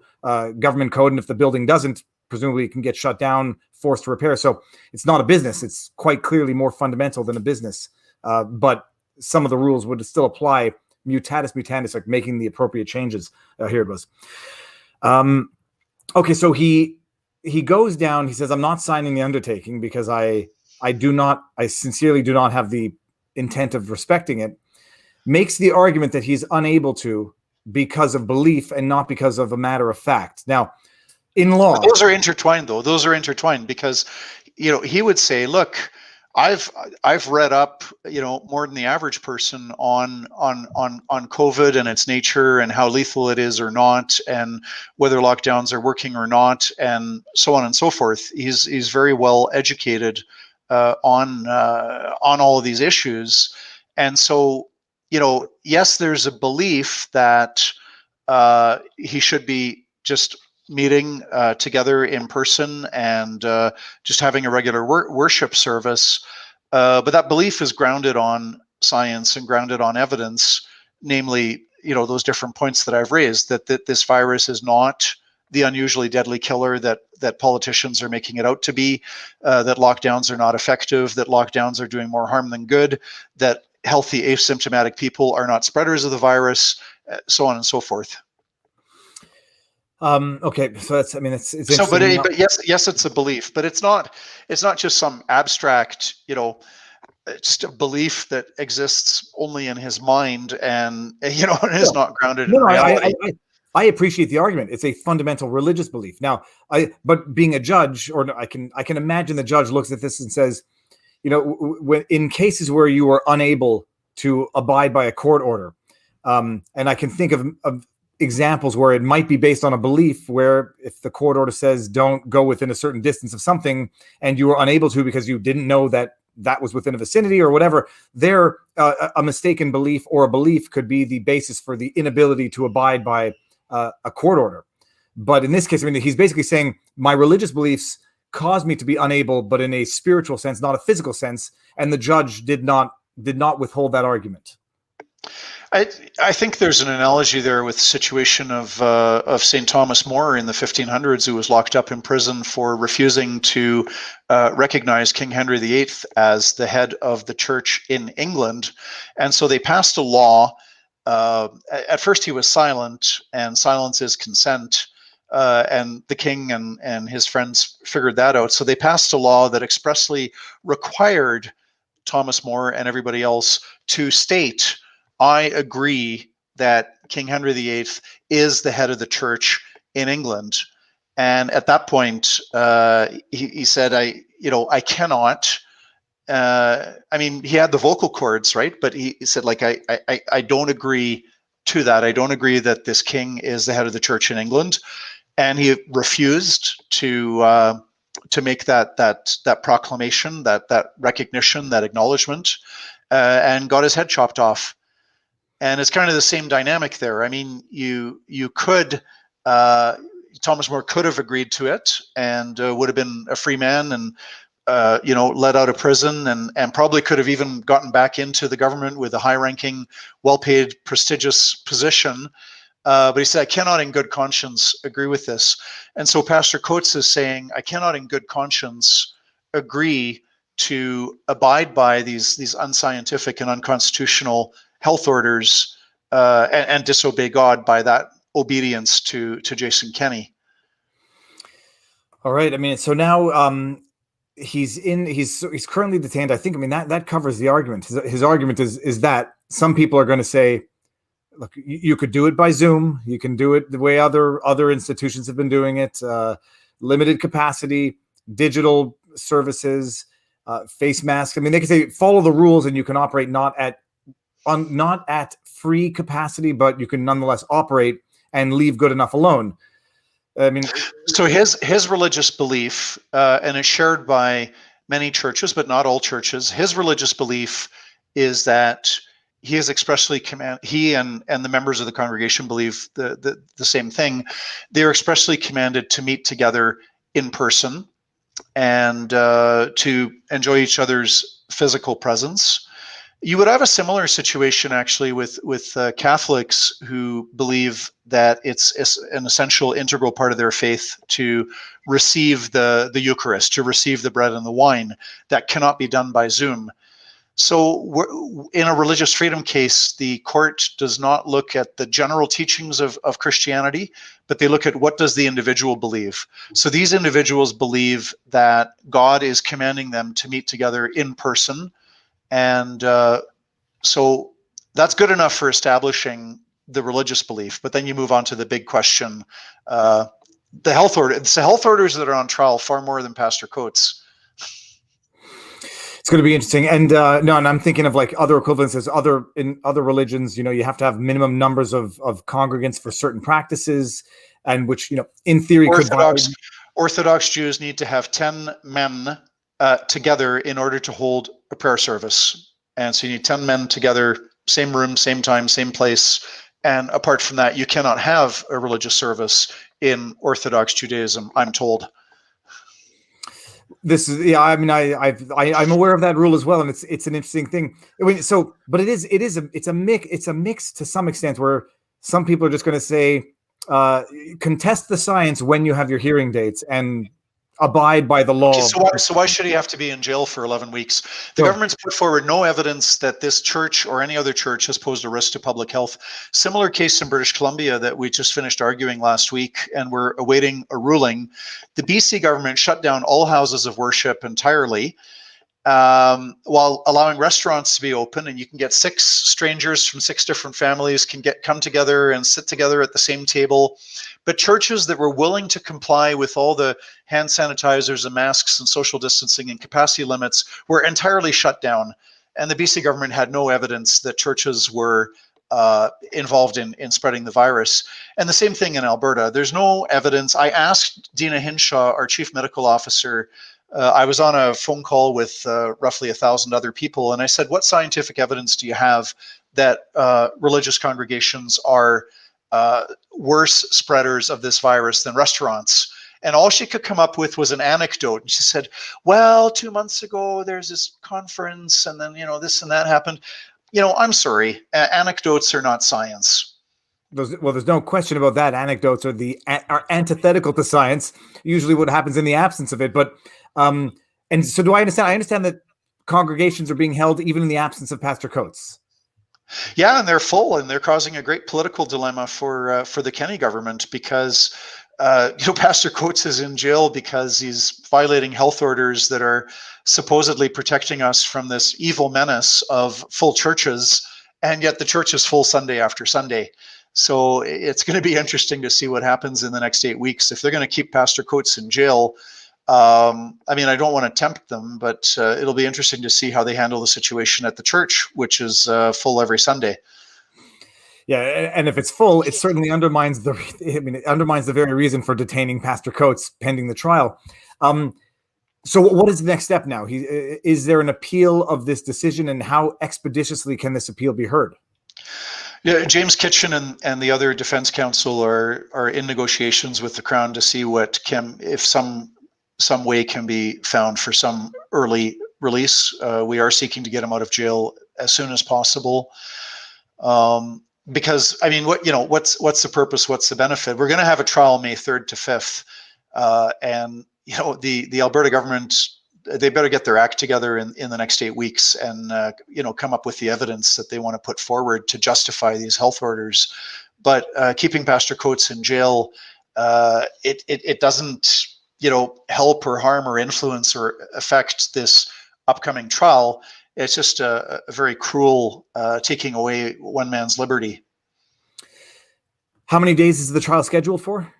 government code, and if the building doesn't, presumably it can get shut down, forced to repair. So it's not a business. It's quite clearly more fundamental than a business. But some of the rules would still apply mutatis mutandis, like making the appropriate changes. Here it was. Okay, so he goes down. He says, "I'm not signing the undertaking because I sincerely do not have the intent of respecting it." Makes the argument that he's unable to because of belief and not because of a matter of fact. Now, in law, but those are intertwined, though. Those are intertwined because he would say, "Look, I've read up, more than the average person on COVID and its nature and how lethal it is or not, and whether lockdowns are working or not, and so on and so forth." He's very well educated on all of these issues, and so yes, there's a belief that he should be just meeting together in person and just having a regular worship service. But that belief is grounded on science and grounded on evidence, namely, those different points that I've raised, that this virus is not the unusually deadly killer that politicians are making it out to be, that lockdowns are not effective, that lockdowns are doing more harm than good, that healthy asymptomatic people are not spreaders of the virus, so on and so forth. Okay, so that's, I mean, it's so, but interesting. yes, it's a belief, but it's not just some abstract, just a belief that exists only in his mind, and and is not grounded in reality. I appreciate the argument. It's a fundamental religious belief. Now, but being a judge, or I can imagine the judge looks at this and says, when in cases where you are unable to abide by a court order, and I can think of examples where it might be based on a belief, where if the court order says don't go within a certain distance of something, and you were unable to because you didn't know that was within a vicinity or whatever, there a mistaken belief or a belief could be the basis for the inability to abide by a court order. But in this case, I mean, he's basically saying my religious beliefs caused me to be unable, but in a spiritual sense, not a physical sense. And the judge did not withhold that argument. I think there's an analogy there with the situation of St. Thomas More in the 1500s, who was locked up in prison for refusing to recognize King Henry VIII as the head of the church in England. And so they passed a law. At first he was silent, and silence is consent. And the king and his friends figured that out. So they passed a law that expressly required Thomas More and everybody else to state, I agree that King Henry VIII is the head of the church in England. And at that point, he said, I cannot. I mean, he had the vocal cords, right? But he said, like, I don't agree to that. I don't agree that this king is the head of the church in England. And he refused to make that proclamation, that recognition, that acknowledgement, and got his head chopped off. And it's kind of the same dynamic there. I mean, you could, Thomas More could have agreed to it and would have been a free man and, let out of prison, and probably could have even gotten back into the government with a high-ranking, well-paid, prestigious position. But he said, I cannot in good conscience agree with this. And so Pastor Coates is saying, I cannot in good conscience agree to abide by these unscientific and unconstitutional health orders and disobey God by that obedience to Jason Kenney. All right. I mean, so now he's currently detained. I think, I mean, that covers the argument. His argument is that some people are going to say, look, you could do it by Zoom. You can do it the way other institutions have been doing it. Limited capacity, digital services, face masks. I mean, they can say follow the rules, and you can operate not at free capacity, but you can nonetheless operate and leave good enough alone. I mean, so his religious belief, and it's shared by many churches, but not all churches. His religious belief is that he is expressly he and the members of the congregation believe the same thing. They're expressly commanded to meet together in person and to enjoy each other's physical presence. You would have a similar situation actually with Catholics who believe that it's an essential, integral part of their faith to receive the Eucharist, to receive the bread and the wine. That cannot be done by Zoom. So in a religious freedom case, the court does not look at the general teachings of Christianity, but they look at what does the individual believe. So these individuals believe that God is commanding them to meet together in person. And so that's good enough for establishing the religious belief. But then you move on to the big question, the health order. It's the health orders that are on trial far more than Pastor Coates. It's going to be interesting. And and I'm thinking of like other equivalences, in other religions, you have to have minimum numbers of congregants for certain practices, and which, in theory, Orthodox Jews need to have 10 men together in order to hold a prayer service. And so you need 10 men together, same room, same time, same place. And apart from that, you cannot have a religious service in Orthodox Judaism, I'm told. This is, yeah. I mean, I'm aware of that rule as well, and it's an interesting thing. I mean, so, but it's a mix to some extent where some people are just going to say, contest the science when you have your hearing dates and abide by the law. Okay, so why should he have to be in jail for 11 weeks? The government's put forward no evidence that this church or any other church has posed a risk to public health. Similar case in British Columbia that we just finished arguing last week, and we're awaiting a ruling. The BC government shut down all houses of worship entirely, while allowing restaurants to be open, and you can get 6 strangers from 6 different families can come together and sit together at the same table. But churches that were willing to comply with all the hand sanitizers and masks and social distancing and capacity limits were entirely shut down. And the BC government had no evidence that churches were involved in spreading the virus. And the same thing in Alberta. There's no evidence. I asked Dina Hinshaw, our chief medical officer, I was on a phone call with roughly 1,000 other people, and I said, what scientific evidence do you have that religious congregations are worse spreaders of this virus than restaurants? And all she could come up with was an anecdote. And she said, well, 2 months ago, there's this conference, and then, this and that happened. I'm sorry, anecdotes are not science. There's no question about that. Anecdotes are antithetical to science, usually what happens in the absence of it. But and so do I understand? I understand that congregations are being held even in the absence of Pastor Coates. Yeah, and they're full, and they're causing a great political dilemma for the Kenney government because Pastor Coates is in jail because he's violating health orders that are supposedly protecting us from this evil menace of full churches, and yet the church is full Sunday after Sunday. So it's going to be interesting to see what happens in the next 8 weeks. If they're going to keep Pastor Coates in jail, I mean, I don't want to tempt them, but it'll be interesting to see how they handle the situation at the church, which is full every Sunday. Yeah, and if it's full, it certainly undermines the very reason for detaining Pastor Coates pending the trial. So what is the next step now? Is there an appeal of this decision, and how expeditiously can this appeal be heard? Yeah, James Kitchen and the other defense counsel are in negotiations with the Crown to see if some way can be found for some early release. We are seeking to get him out of jail as soon as possible. Because I mean, what's the purpose? What's the benefit? We're going to have a trial May 3rd to 5th, and the Alberta government, they better get their act together in the next 8 weeks and come up with the evidence that they want to put forward to justify these health orders. But keeping Pastor Coates in jail, it doesn't help or harm or influence or affect this upcoming trial. It's just a very cruel taking away one man's liberty. How many days is the trial scheduled for?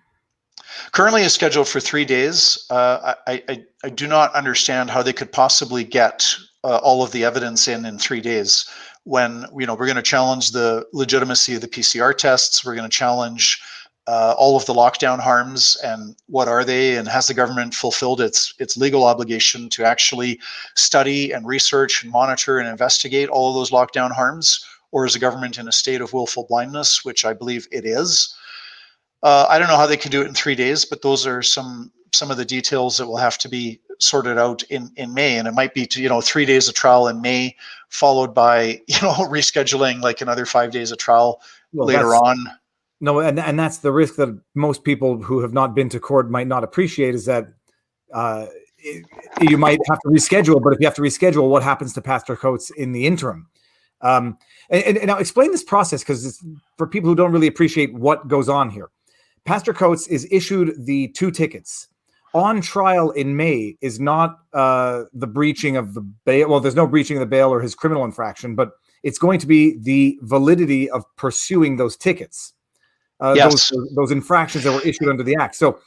Currently is scheduled for 3 days. I do not understand how they could possibly get all of the evidence in 3 days when we're going to challenge the legitimacy of the PCR tests. We're going to challenge all of the lockdown harms, and what are they, and has the government fulfilled its legal obligation to actually study and research and monitor and investigate all of those lockdown harms, or is the government in a state of willful blindness, which I believe it is. I don't know how they can do it in 3 days, but those are some of the details that will have to be sorted out in May, and it might be 3 days of trial in May, followed by rescheduling like another 5 days of trial later on. No, and that's the risk that most people who have not been to court might not appreciate, is that you might have to reschedule. But if you have to reschedule, what happens to Pastor Coates in the interim? And now explain this process, because it's for people who don't really appreciate what goes on here. Pastor Coates is issued the 2 tickets. On trial in May is not the breaching of the bail. Well, there's no breaching of the bail or his criminal infraction, but it's going to be the validity of pursuing those tickets. Yes. Those infractions that were issued under the act. So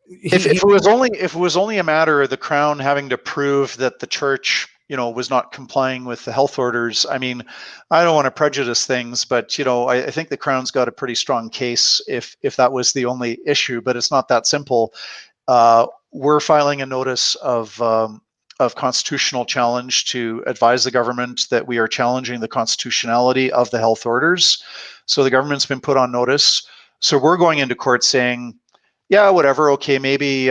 if it was only a matter of the Crown having to prove that the church was not complying with the health orders, I mean, I don't want to prejudice things, but I think the Crown's got a pretty strong case if that was the only issue, but it's not that simple. We're filing a notice of constitutional challenge to advise the government that we are challenging the constitutionality of the health orders. So the government's been put on notice. So we're going into court saying, yeah, whatever, okay, maybe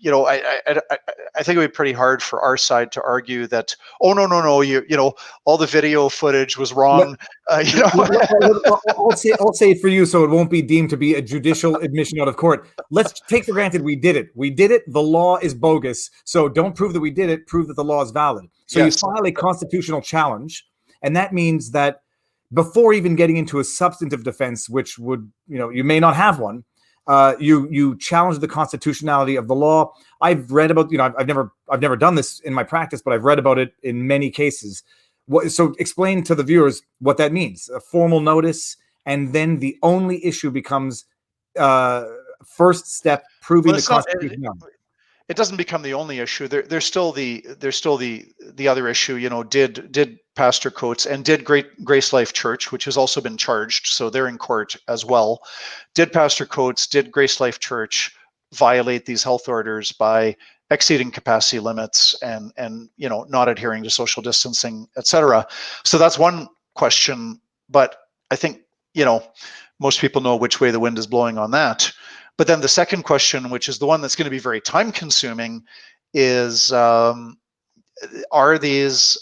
I think it would be pretty hard for our side to argue that, oh, no, all the video footage was wrong. I'll say it for you so it won't be deemed to be a judicial admission out of court. Let's take for granted we did it. We did it. The law is bogus. So don't prove that we did it. Prove that the law is valid. So yes. You file a constitutional challenge, and that means that before even getting into a substantive defense, which would, you may not have one, you challenge the constitutionality of the law. I've read about, I've never done this in my practice, but I've read about it in many cases. So explain to the viewers what that means. A formal notice, and then the only issue becomes first step proving the constitutionality. It doesn't become the only issue. There's still the other issue. Did Pastor Coates and did Grace Life Church, which has also been charged, so they're in court as well. Did Pastor Coates, did Grace Life Church violate these health orders by exceeding capacity limits and not adhering to social distancing, etc.? So that's one question, but I think most people know which way the wind is blowing on that. But then the second question, which is the one that's going to be very time consuming, is are these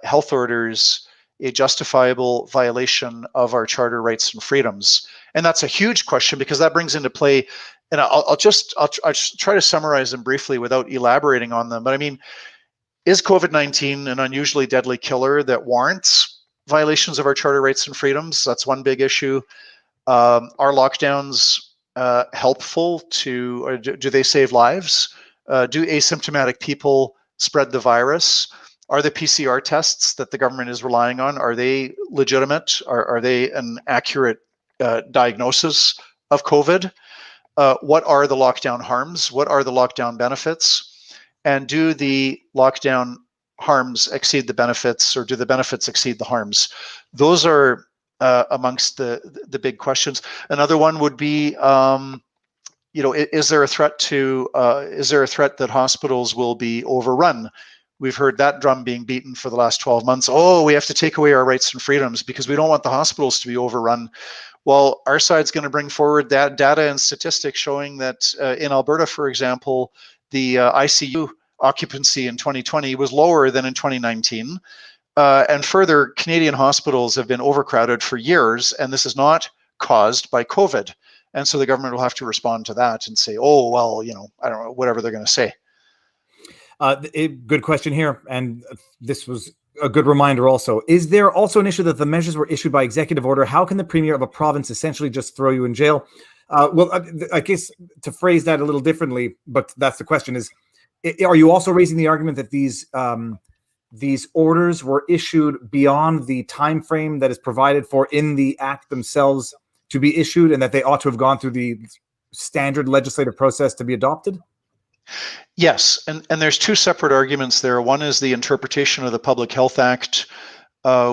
health orders a justifiable violation of our charter rights and freedoms? And that's a huge question, because that brings into play, and I'll just try to summarize them briefly without elaborating on them. But I mean, is COVID-19 an unusually deadly killer that warrants violations of our charter rights and freedoms? That's one big issue. Are lockdowns helpful to, or do they save lives? Do asymptomatic people spread the virus? Are the PCR tests that the government is relying on, are they legitimate? Are they an accurate diagnosis of COVID? What are the lockdown harms? What are the lockdown benefits? And do the lockdown harms exceed the benefits, or do the benefits exceed the harms? Those are amongst the big questions. Another one would be, is there a threat that hospitals will be overrun? We've heard that drum being beaten for the last 12 months. Oh, we have to take away our rights and freedoms because we don't want the hospitals to be overrun. Well, our side's going to bring forward that data and statistics showing that in Alberta, for example, the ICU occupancy in 2020 was lower than in 2019. And further, Canadian hospitals have been overcrowded for years, and this is not caused by COVID. And so the government will have to respond to that and say, oh, well, I don't know, whatever they're going to say. Good question here. And this was a good reminder also. Is there also an issue that the measures were issued by executive order? How can the premier of a province essentially just throw you in jail? Well, I guess to phrase that a little differently, but that's the question, is, are you also raising the argument that these orders were issued beyond the time frame that is provided for in the act themselves to be issued, and that they ought to have gone through the standard legislative process to be adopted? Yes, and there's two separate arguments there. One is the interpretation of the Public Health Act.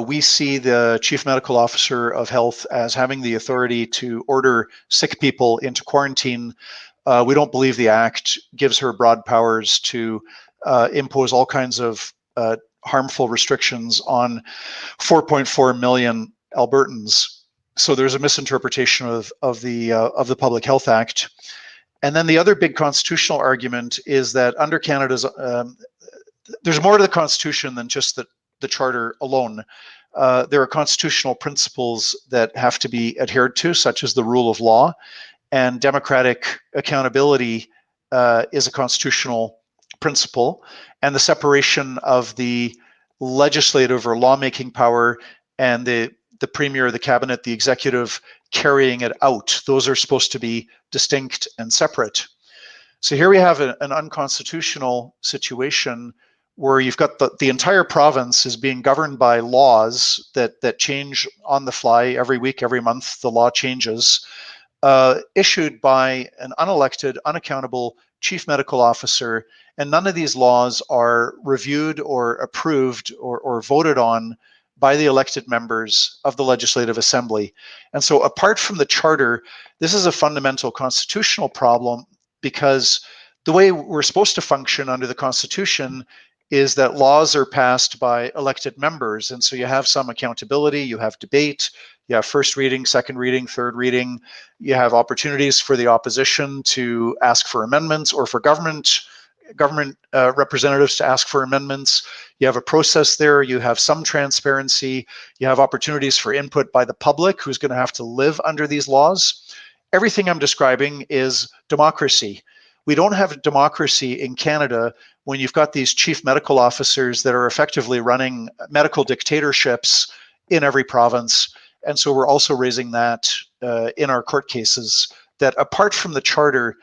We see the Chief Medical Officer of Health as having the authority to order sick people into quarantine. We don't believe the Act gives her broad powers to impose all kinds of harmful restrictions on 4.4 million Albertans. So there's a misinterpretation of the Public Health Act. And then the other big constitutional argument is that under Canada's, there's more to the Constitution than just the Charter alone. There are constitutional principles that have to be adhered to, such as the rule of law, and democratic accountability is a constitutional principle, and the separation of the legislative or lawmaking power and the premier, the cabinet, the executive carrying it out. Those are supposed to be distinct and separate. So here we have an unconstitutional situation where you've got the entire province is being governed by laws that change on the fly every week, every month. The law changes, issued by an unelected, unaccountable chief medical officer, and none of these laws are reviewed or approved or voted on by the elected members of the Legislative Assembly. And so apart from the Charter, this is a fundamental constitutional problem, because the way we're supposed to function under the Constitution is that laws are passed by elected members. And so you have some accountability, you have debate, You have first reading, second reading, third reading. You have opportunities for the opposition to ask for amendments, or for government representatives to ask for amendments. You have a process there. You have some transparency. You have opportunities for input by the public, who's going to have to live under these laws. Everything I'm describing is democracy. We don't have democracy in Canada when you've got these chief medical officers that are effectively running medical dictatorships in every province. And so we're also raising that in our court cases, that apart from the charter,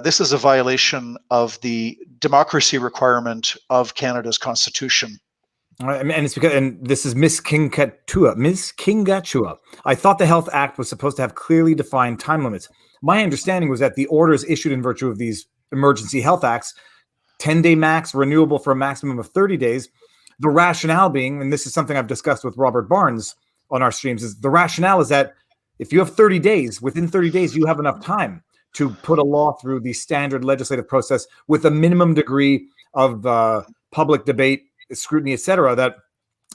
this is a violation of the democracy requirement of Canada's constitution. And it's because, and this is Miss Kingachua. I thought the Health Act was supposed to have clearly defined time limits. My understanding was that the orders issued in virtue of these emergency health acts, 10-day max, renewable for a maximum of 30 days. The rationale being, and this is something I've discussed with Robert Barnes on our streams, is the rationale is that if you have 30 days, within 30 days, you have enough time to put a law through the standard legislative process with a minimum degree of public debate, scrutiny, etc. That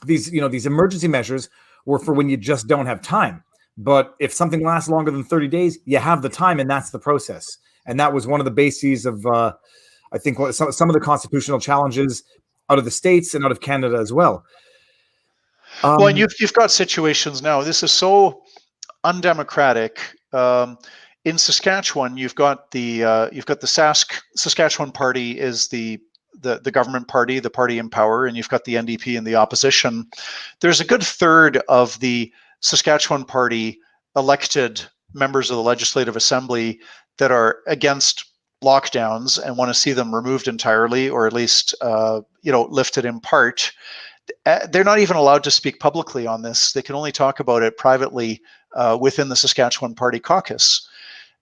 these emergency measures were for when you just don't have time. But if something lasts longer than 30 days, you have the time, and that's the process. And that was one of the bases of, I think, some of the constitutional challenges out of the States and out of Canada as well. Well, and you've got situations now. This is so undemocratic. In Saskatchewan, you've got the Saskatchewan Party is the government party, the party in power, and you've got the NDP in the opposition. There's a good third of the Saskatchewan Party elected members of the Legislative Assembly that are against lockdowns and want to see them removed entirely, or at least lifted in part. They're not even allowed to speak publicly on this. They can only talk about it privately within the Saskatchewan Party caucus.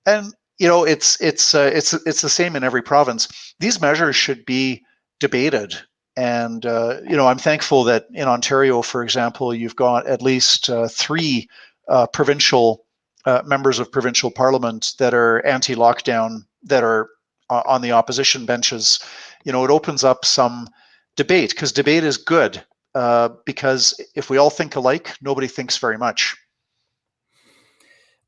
And it's the same in every province. These measures should be debated. And I'm thankful that in Ontario, for example, you've got at least 3 provincial members of provincial parliament that are anti-lockdown, that are on the opposition benches. It opens up some debate, because debate is good, because if we all think alike, nobody thinks very much.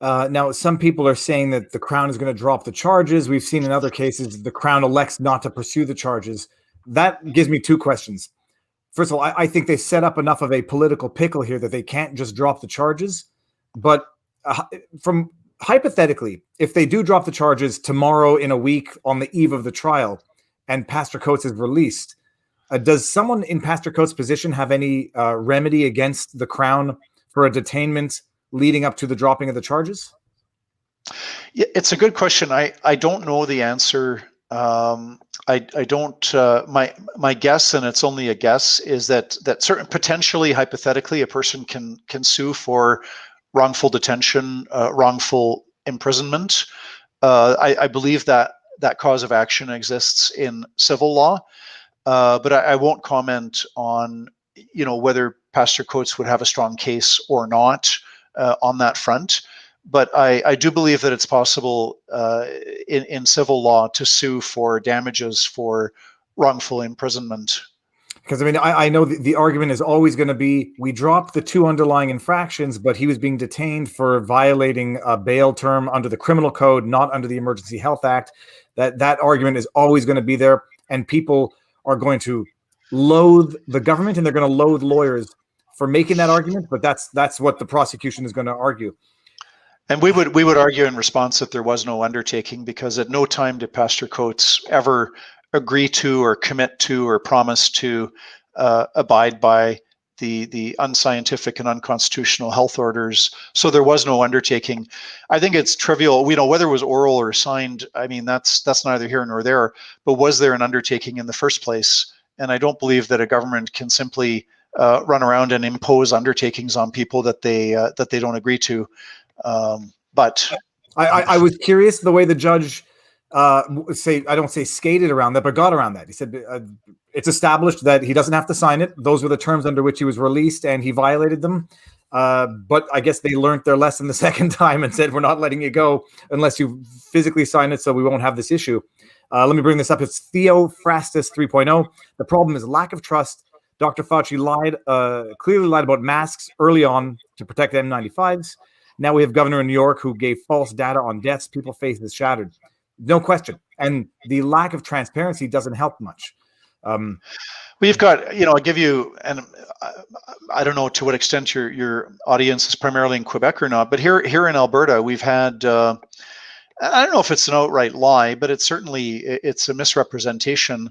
Now, some people are saying that the Crown is going to drop the charges. We've seen in other cases the Crown elects not to pursue the charges. That gives me 2 questions. First of all, I think they set up enough of a political pickle here that they can't just drop the charges. But from hypothetically, if they do drop the charges tomorrow in a week on the eve of the trial and Pastor Coates is released, does someone in Pastor Coates' position have any remedy against the Crown for a detainment leading up to the dropping of the charges? Yeah, it's a good question. I don't know the answer. I don't. My guess, and it's only a guess, is that certain, potentially, hypothetically, a person can sue for wrongful detention, wrongful imprisonment. I believe that cause of action exists in civil law, but I won't comment on whether Pastor Coates would have a strong case or not on that front. But I do believe that it's possible in civil law to sue for damages for wrongful imprisonment. Because I know the argument is always going to be, we dropped the 2 underlying infractions, but he was being detained for violating a bail term under the criminal code, not under the Emergency Health Act. That argument is always going to be there, and people are going to loathe the government, and they're going to loathe lawyers for making that argument. But that's what the prosecution is going to argue. And we would argue in response that there was no undertaking, because at no time did Pastor Coates ever agree to or commit to or promise to abide by the unscientific and unconstitutional health orders. So there was no undertaking. I think it's trivial, whether it was oral or signed. I mean, that's neither here nor there. But was there an undertaking in the first place? And I don't believe that a government can simply run around and impose undertakings on people that they don't agree to. But I was curious the way the judge I don't say skated around that, but got around that. He said it's established that he doesn't have to sign it. Those were the terms under which he was released, and he violated them. But I guess they learned their lesson the second time and said, we're not letting you go unless you physically sign it, so we won't have this issue. Let me bring this up. It's Theo Frastus 3.0. The problem is lack of trust. Dr. Fauci clearly lied about masks early on to protect N95s. Now we have Governor in New York who gave false data on deaths. People's faith is shattered. No question. And the lack of transparency doesn't help much. We've got, I'll give you, and I don't know to what extent your audience is primarily in Quebec or not, but here in Alberta, we've had, I don't know if it's an outright lie, but it's a misrepresentation.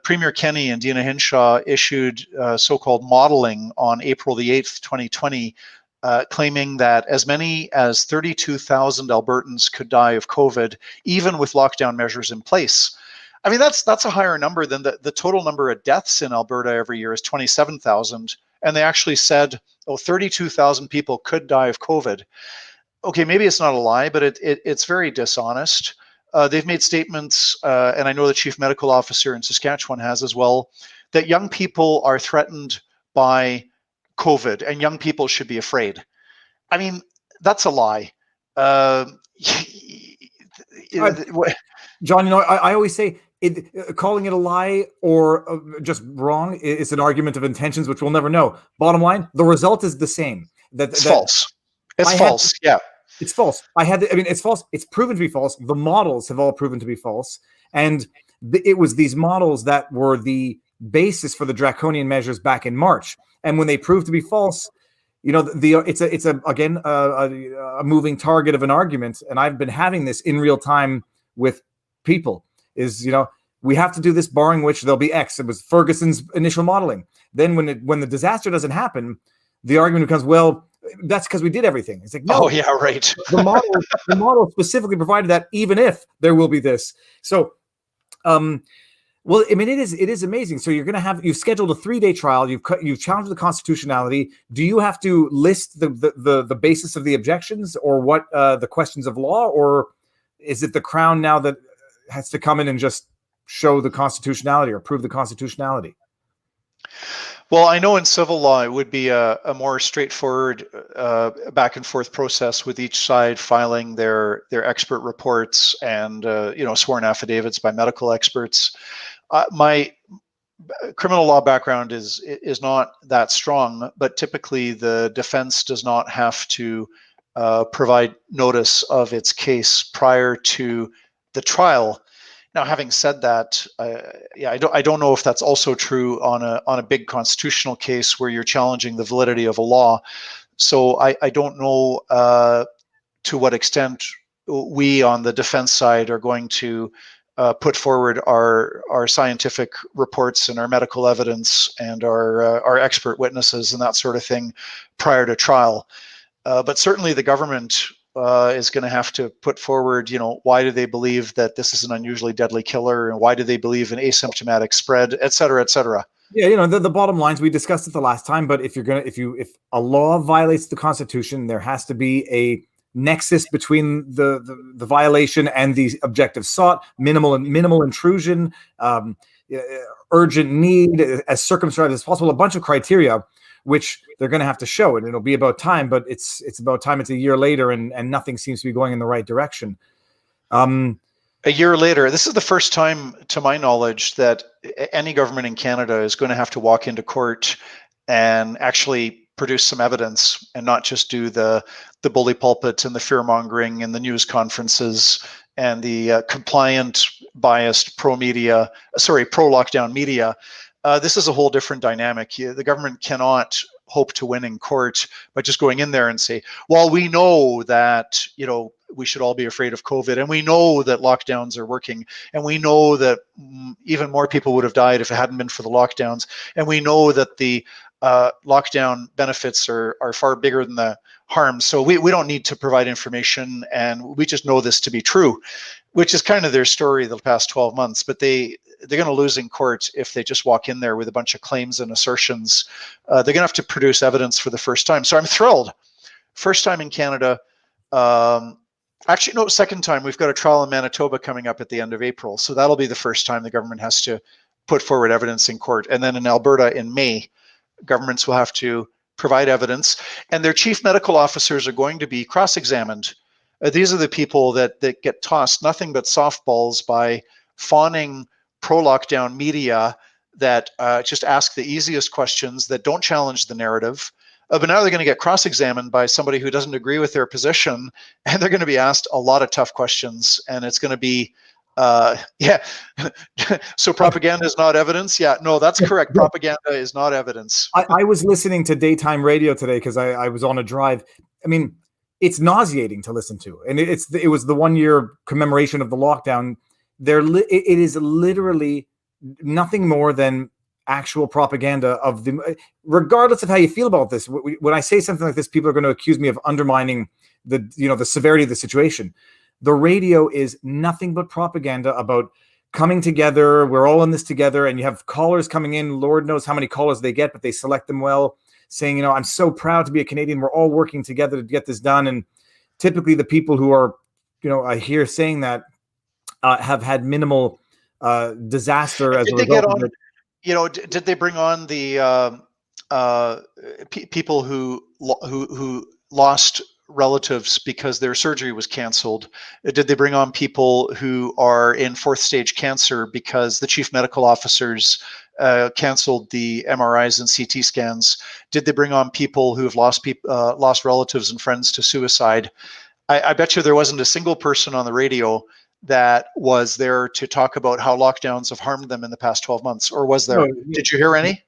Premier Kenney and Deena Hinshaw issued so-called modeling on April the 8th, 2020, claiming that as many as 32,000 Albertans could die of COVID, even with lockdown measures in place. I mean, that's a higher number than the total number of deaths in Alberta every year is 27,000. And they actually said, 32,000 people could die of COVID. Okay, maybe it's not a lie, but it's very dishonest. They've made statements, and I know the chief medical officer in Saskatchewan has as well, that young people are threatened by COVID and young people should be afraid. I mean, that's a lie. John, I always say calling it a lie or just wrong is an argument of intentions, which we'll never know. Bottom line, the result is the same. It's false. It's false. Yeah. It's false. It's false. It's proven to be false. The models have all proven to be false. And it was these models that were the basis for the draconian measures back in March. And when they proved to be false, it's a moving target of an argument. And I've been having this in real time with people is, we have to do this, barring which there'll be X. It was Ferguson's initial modeling. Then when the disaster doesn't happen, the argument becomes, well, that's because we did everything. It's like, no. Oh yeah, right. the model specifically provided that even if there will be this. So, well, I mean, it is amazing. So you've scheduled a 3-day trial. You've challenged the constitutionality. Do you have to list the basis of the objections or what the questions of law, or is it the Crown now that has to come in and just show the constitutionality or prove the constitutionality? Well, I know in civil law it would be a more straightforward back and forth process with each side filing their expert reports and sworn affidavits by medical experts. My criminal law background is not that strong, but typically the defense does not have to provide notice of its case prior to the trial. Now, having said that, I don't know if that's also true on a big constitutional case where you're challenging the validity of a law. So I don't know to what extent we on the defense side are going to put forward our scientific reports and our medical evidence and our expert witnesses and that sort of thing prior to trial. But certainly the government is going to have to put forward, why do they believe that this is an unusually deadly killer, and why do they believe in asymptomatic spread, et cetera, et cetera. Yeah, the bottom lines, we discussed it the last time, but if a law violates the Constitution, there has to be a nexus between the violation and the objective sought, minimal intrusion, urgent need, as circumscribed as possible, a bunch of criteria which they're going to have to show, and it'll be about time, but it's about time. It's a year later, and nothing seems to be going in the right direction. A year later, this is the first time, to my knowledge, that any government in Canada is going to have to walk into court and actually produce some evidence and not just do the bully pulpit and the fear mongering and the news conferences and the compliant, biased pro-lockdown media. This is a whole different dynamic. The government cannot hope to win in court by just going in there and say, well, we know that, we should all be afraid of COVID, and we know that lockdowns are working, and we know that even more people would have died if it hadn't been for the lockdowns, and we know that the lockdown benefits are far bigger than the harms. So we don't need to provide information, and we just know this to be true, which is kind of their story the past 12 months. But they're going to lose in court if they just walk in there with a bunch of claims and assertions. They're going to have to produce evidence for the first time. So I'm thrilled. First time in Canada. Actually, no, second time. We've got a trial in Manitoba coming up at the end of April. So that'll be the first time the government has to put forward evidence in court. And then in Alberta in May, governments will have to provide evidence, and their chief medical officers are going to be cross-examined. These are the people that get tossed nothing but softballs by fawning pro-lockdown media that just ask the easiest questions that don't challenge the narrative. But now they're going to get cross-examined by somebody who doesn't agree with their position, and they're going to be asked a lot of tough questions, and it's going to be, yeah. So propaganda is not evidence? Yeah, no, that's correct. Propaganda is not evidence. I was listening to daytime radio today because I was on a drive. I mean, it's nauseating to listen to, and it was the 1 year commemoration of the lockdown. It is literally nothing more than actual propaganda of the, regardless of how you feel about this. When I say something like this, people are going to accuse me of undermining the severity of the situation. The radio is nothing but propaganda about coming together. We're all in this together, and you have callers coming in. Lord knows how many callers they get, but they select them well, saying, I'm so proud to be a Canadian. We're all working together to get this done. And typically the people who are, I hear saying that have had minimal disaster as a result of it. Did they bring on the people who lost relatives because their surgery was canceled? Did they bring on people who are in 4th stage cancer because the chief medical officers canceled the MRIs and CT scans? Did they bring on people who have lost relatives and friends to suicide? I bet you there wasn't a single person on the radio that was there to talk about how lockdowns have harmed them in the past 12 months, or was there? No, did you hear any?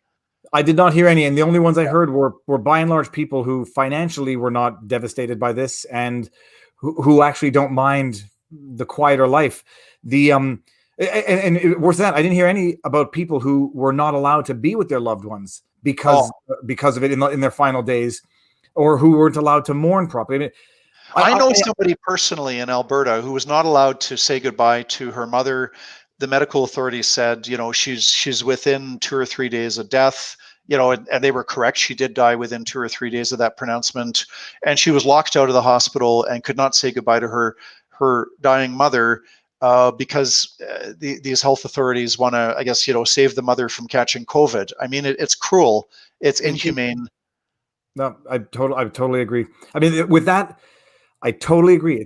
I did not hear any, and the only ones I heard were by and large people who financially were not devastated by this, and who actually don't mind the quieter life. And worse than that, I didn't hear any about people who were not allowed to be with their loved ones because of it in their final days, or who weren't allowed to mourn properly. I mean, I know somebody personally in Alberta who was not allowed to say goodbye to her mother. The medical authorities said, she's within 2 or 3 days of death, and they were correct. She did die within 2 or 3 days of that pronouncement, and she was locked out of the hospital and could not say goodbye to her dying mother because these health authorities want to, I guess, save the mother from catching COVID. I mean, it's cruel. It's inhumane. No, I totally agree. I mean, with that, I totally agree.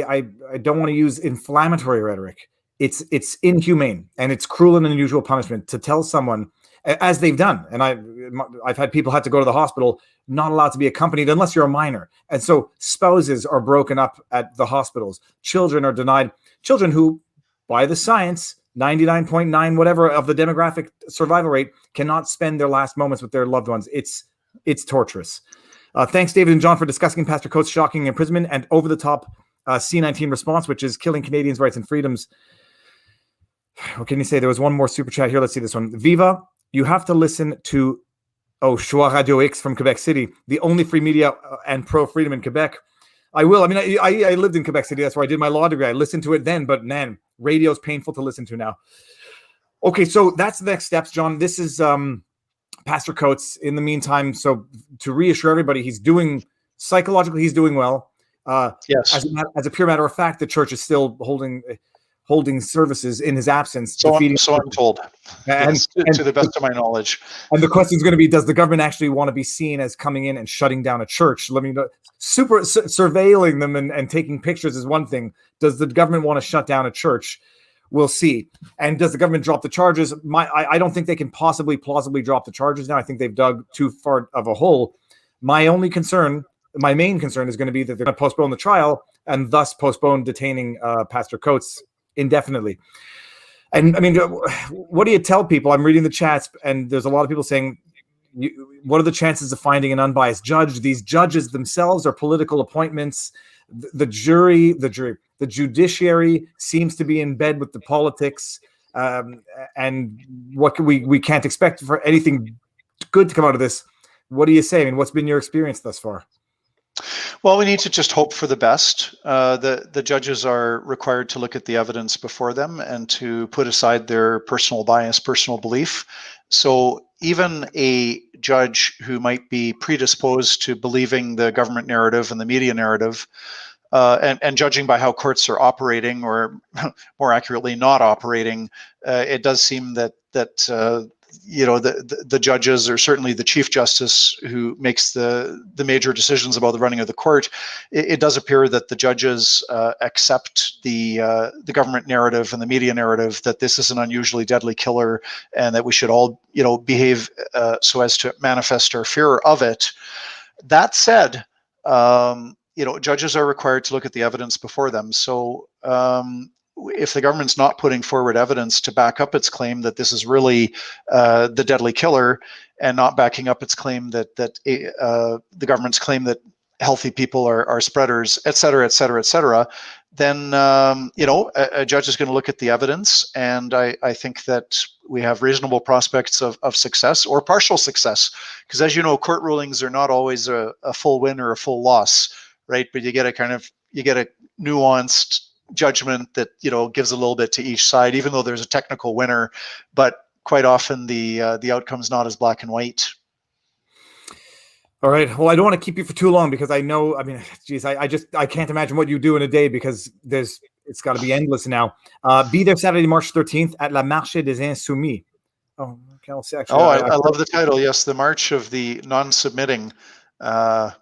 I don't want to use inflammatory rhetoric. It's inhumane, and it's cruel and unusual punishment to tell someone, as they've done. And I've had people had to go to the hospital, not allowed to be accompanied unless you're a minor. And so spouses are broken up at the hospitals. Children are denied. Children who, by the science, 99.9 whatever of the demographic survival rate, cannot spend their last moments with their loved ones. It's torturous. Thanks, David and John, for discussing Pastor Coates' shocking imprisonment and over-the-top C-19 response, which is killing Canadians' rights and freedoms. What can you say? There was one more super chat here. Let's see this one. Viva, you have to listen to Choix Radio X from Quebec City, the only free media and pro-freedom in Quebec. I will. I mean, I lived in Quebec City. That's where I did my law degree. I listened to it then, but man, radio is painful to listen to now. Okay, so that's the next steps, John. This is Pastor Coates. In the meantime, so to reassure everybody, he's doing well. Yes. As a pure matter of fact, the church is still holding services in his absence. So I'm told. And to the best of my knowledge. And the question is going to be: does the government actually want to be seen as coming in and shutting down a church? Let me know. Surveilling them and taking pictures is one thing. Does the government want to shut down a church? We'll see. And does the government drop the charges? I don't think they can plausibly drop the charges now. I think they've dug too far of a hole. My main concern is going to be that they're going to postpone the trial and thus postpone detaining Pastor Coates indefinitely. And I mean, what do you tell people? I'm reading the chats, and there's a lot of people saying, what are the chances of finding an unbiased judge? These judges themselves are political appointments. The judiciary seems to be in bed with the politics, and what can we can't expect for anything good to come out of this. What do you say? I mean, what's been your experience thus far? Well, we need to just hope for the best. The judges are required to look at the evidence before them and to put aside their personal bias, personal belief. So even a judge who might be predisposed to believing the government narrative and the media narrative, and judging by how courts are operating, or more accurately, not operating, it does seem that the judges, or certainly the Chief Justice who makes the major decisions about the running of the court, it does appear that the judges accept the government narrative and the media narrative that this is an unusually deadly killer, and that we should all behave so as to manifest our fear of it. That said, judges are required to look at the evidence before them. So if the government's not putting forward evidence to back up its claim that this is really the deadly killer, and not backing up its claim that the government's claim that healthy people are spreaders, et cetera, then a judge is going to look at the evidence, and I think that we have reasonable prospects of success or partial success, because as you know, court rulings are not always a full win or a full loss, right? But you get a nuanced judgment that gives a little bit to each side, even though there's a technical winner, but quite often the outcome's not as black and white. All right. Well, I don't want to keep you for too long, because I know, geez, I can't imagine what you do in a day, because it's got to be endless now. Be there Saturday, March 13th at La Marche des Insoumis. Oh, okay. I'll see, actually, I love the title. Yes, the March of the Non-Submitting.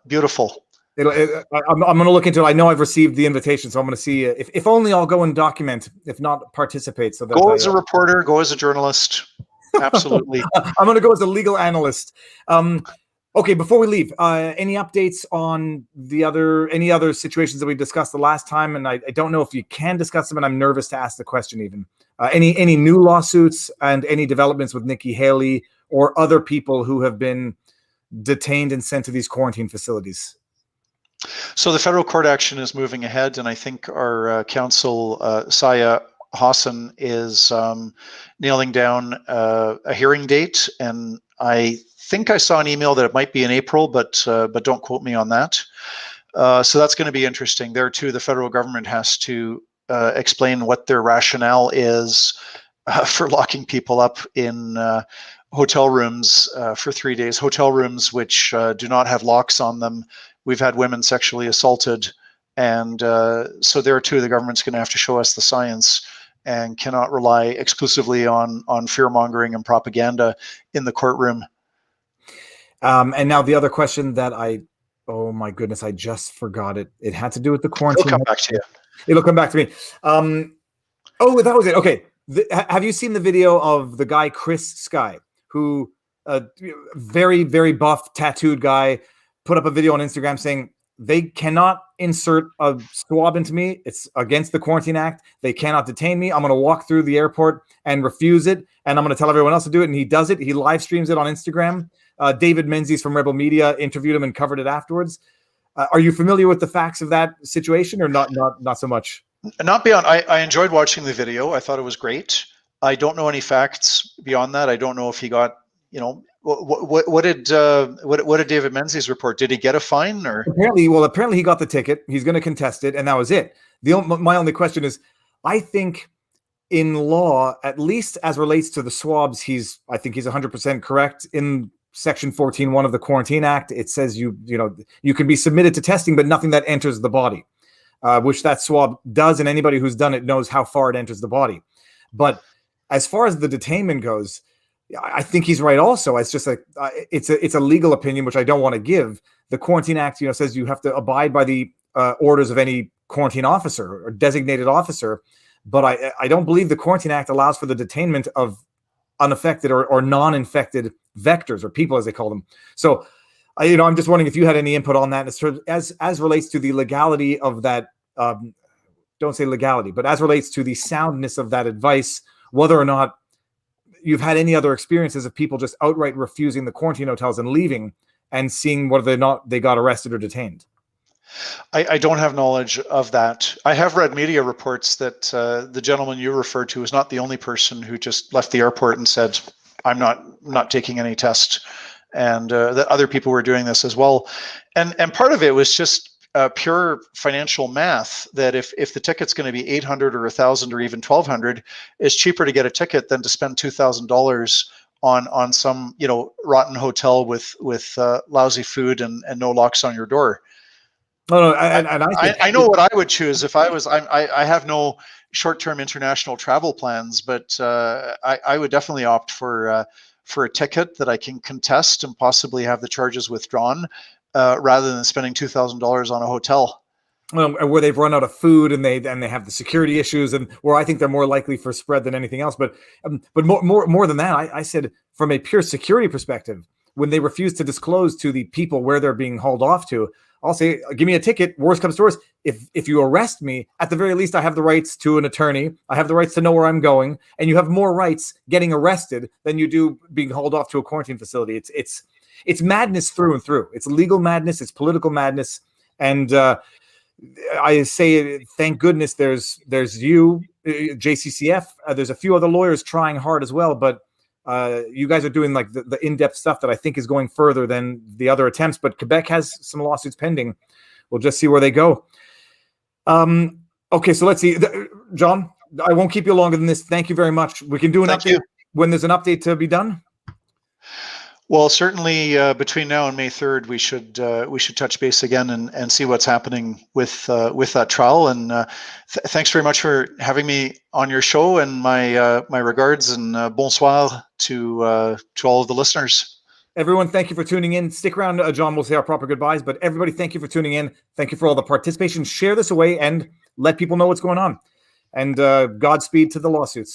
Beautiful. I'm going to look into it. I know I've received the invitation, so I'm going to see if only I'll go and document, if not participate. So that go as a reporter, go as a journalist. Absolutely. I'm going to go as a legal analyst. Okay, before we leave, any updates on any other situations that we discussed the last time? And I don't know if you can discuss them, and I'm nervous to ask the question even. Any new lawsuits and any developments with Nikki Haley or other people who have been detained and sent to these quarantine facilities? So the federal court action is moving ahead, and I think our counsel, Saya Hassan, is nailing down a hearing date, and I think I saw an email that it might be in April, but don't quote me on that. So that's going to be interesting. There too, the federal government has to explain what their rationale is for locking people up in hotel rooms for 3 days, hotel rooms which do not have locks on them. We've had women sexually assaulted, and so there too, the government's going to have to show us the science, and cannot rely exclusively on fear-mongering and propaganda in the courtroom. And now the other question that oh my goodness, I just forgot it. It had to do with the quarantine. It'll come back to you. It'll come back to me. Oh, that was it. Okay. Have you seen the video of the guy, Chris Sky, who very, very buff, tattooed guy, put up a video on Instagram saying they cannot insert a swab into me. It's against the Quarantine Act. They cannot detain me. I'm going to walk through the airport and refuse it, and I'm going to tell everyone else to do it. And he does it. He live streams it on Instagram. David Menzies from Rebel Media interviewed him and covered it afterwards. Are you familiar with the facts of that situation, or not so much? Not beyond. I enjoyed watching the video. I thought it was great. I don't know any facts beyond that. I don't know if he got, what did David Menzies report? Did he get a fine, or? Apparently he got the ticket. He's going to contest it, and that was it. My only question is, I think in law, at least as relates to the swabs, I think he's 100% correct. In Section 14.1 of the Quarantine Act, it says you can be submitted to testing, but nothing that enters the body, which that swab does, and anybody who's done it knows how far it enters the body. But as far as the detainment goes, I think he's right also. It's just it's a legal opinion, which I don't want to give. The Quarantine Act, says you have to abide by the orders of any quarantine officer or designated officer. But I don't believe the Quarantine Act allows for the detainment of unaffected or non-infected vectors, or people as they call them. So, I'm just wondering if you had any input on that as relates to the legality of that. Don't say legality, but as relates to the soundness of that advice, whether or not you've had any other experiences of people just outright refusing the quarantine hotels and leaving, and seeing whether or not they got arrested or detained. I don't have knowledge of that. I have read media reports that the gentleman you referred to is not the only person who just left the airport and said, I'm not taking any test, and that other people were doing this as well. And part of it was just pure financial math, that if the ticket's going to be $800 or $1,000 or even $1,200, it's cheaper to get a ticket than to spend $2,000 on some rotten hotel with lousy food and no locks on your door. No, I know what I would choose if I was. I have no short-term international travel plans, but I would definitely opt for for a ticket that I can contest and possibly have the charges withdrawn, rather than spending $2,000 on a hotel. Where they've run out of food and they have the security issues, and where I think they're more likely for spread than anything else. But more than that, I said from a pure security perspective, when they refuse to disclose to the people where they're being hauled off to, I'll say, give me a ticket. Worst comes to worst, if you arrest me, at the very least, I have the rights to an attorney. I have the rights to know where I'm going, and you have more rights getting arrested than you do being hauled off to a quarantine facility. It's madness through and through. It's legal madness. It's political madness, and I say, thank goodness there's you, JCCF. There's a few other lawyers trying hard as well, but you guys are doing like the in-depth stuff that I think is going further than the other attempts. But Quebec has some lawsuits pending. We'll just see where they go. Okay, so let's see. John, I won't keep you longer than this. Thank you very much. We can do an update when there's an update to be done. Well, certainly between now and May 3rd, we should touch base again and see what's happening with that trial. And thanks very much for having me on your show. And my regards and bonsoir to all of the listeners. Everyone, thank you for tuning in. Stick around, John. We'll say our proper goodbyes. But everybody, thank you for tuning in. Thank you for all the participation. Share this away and let people know what's going on. And Godspeed to the lawsuits.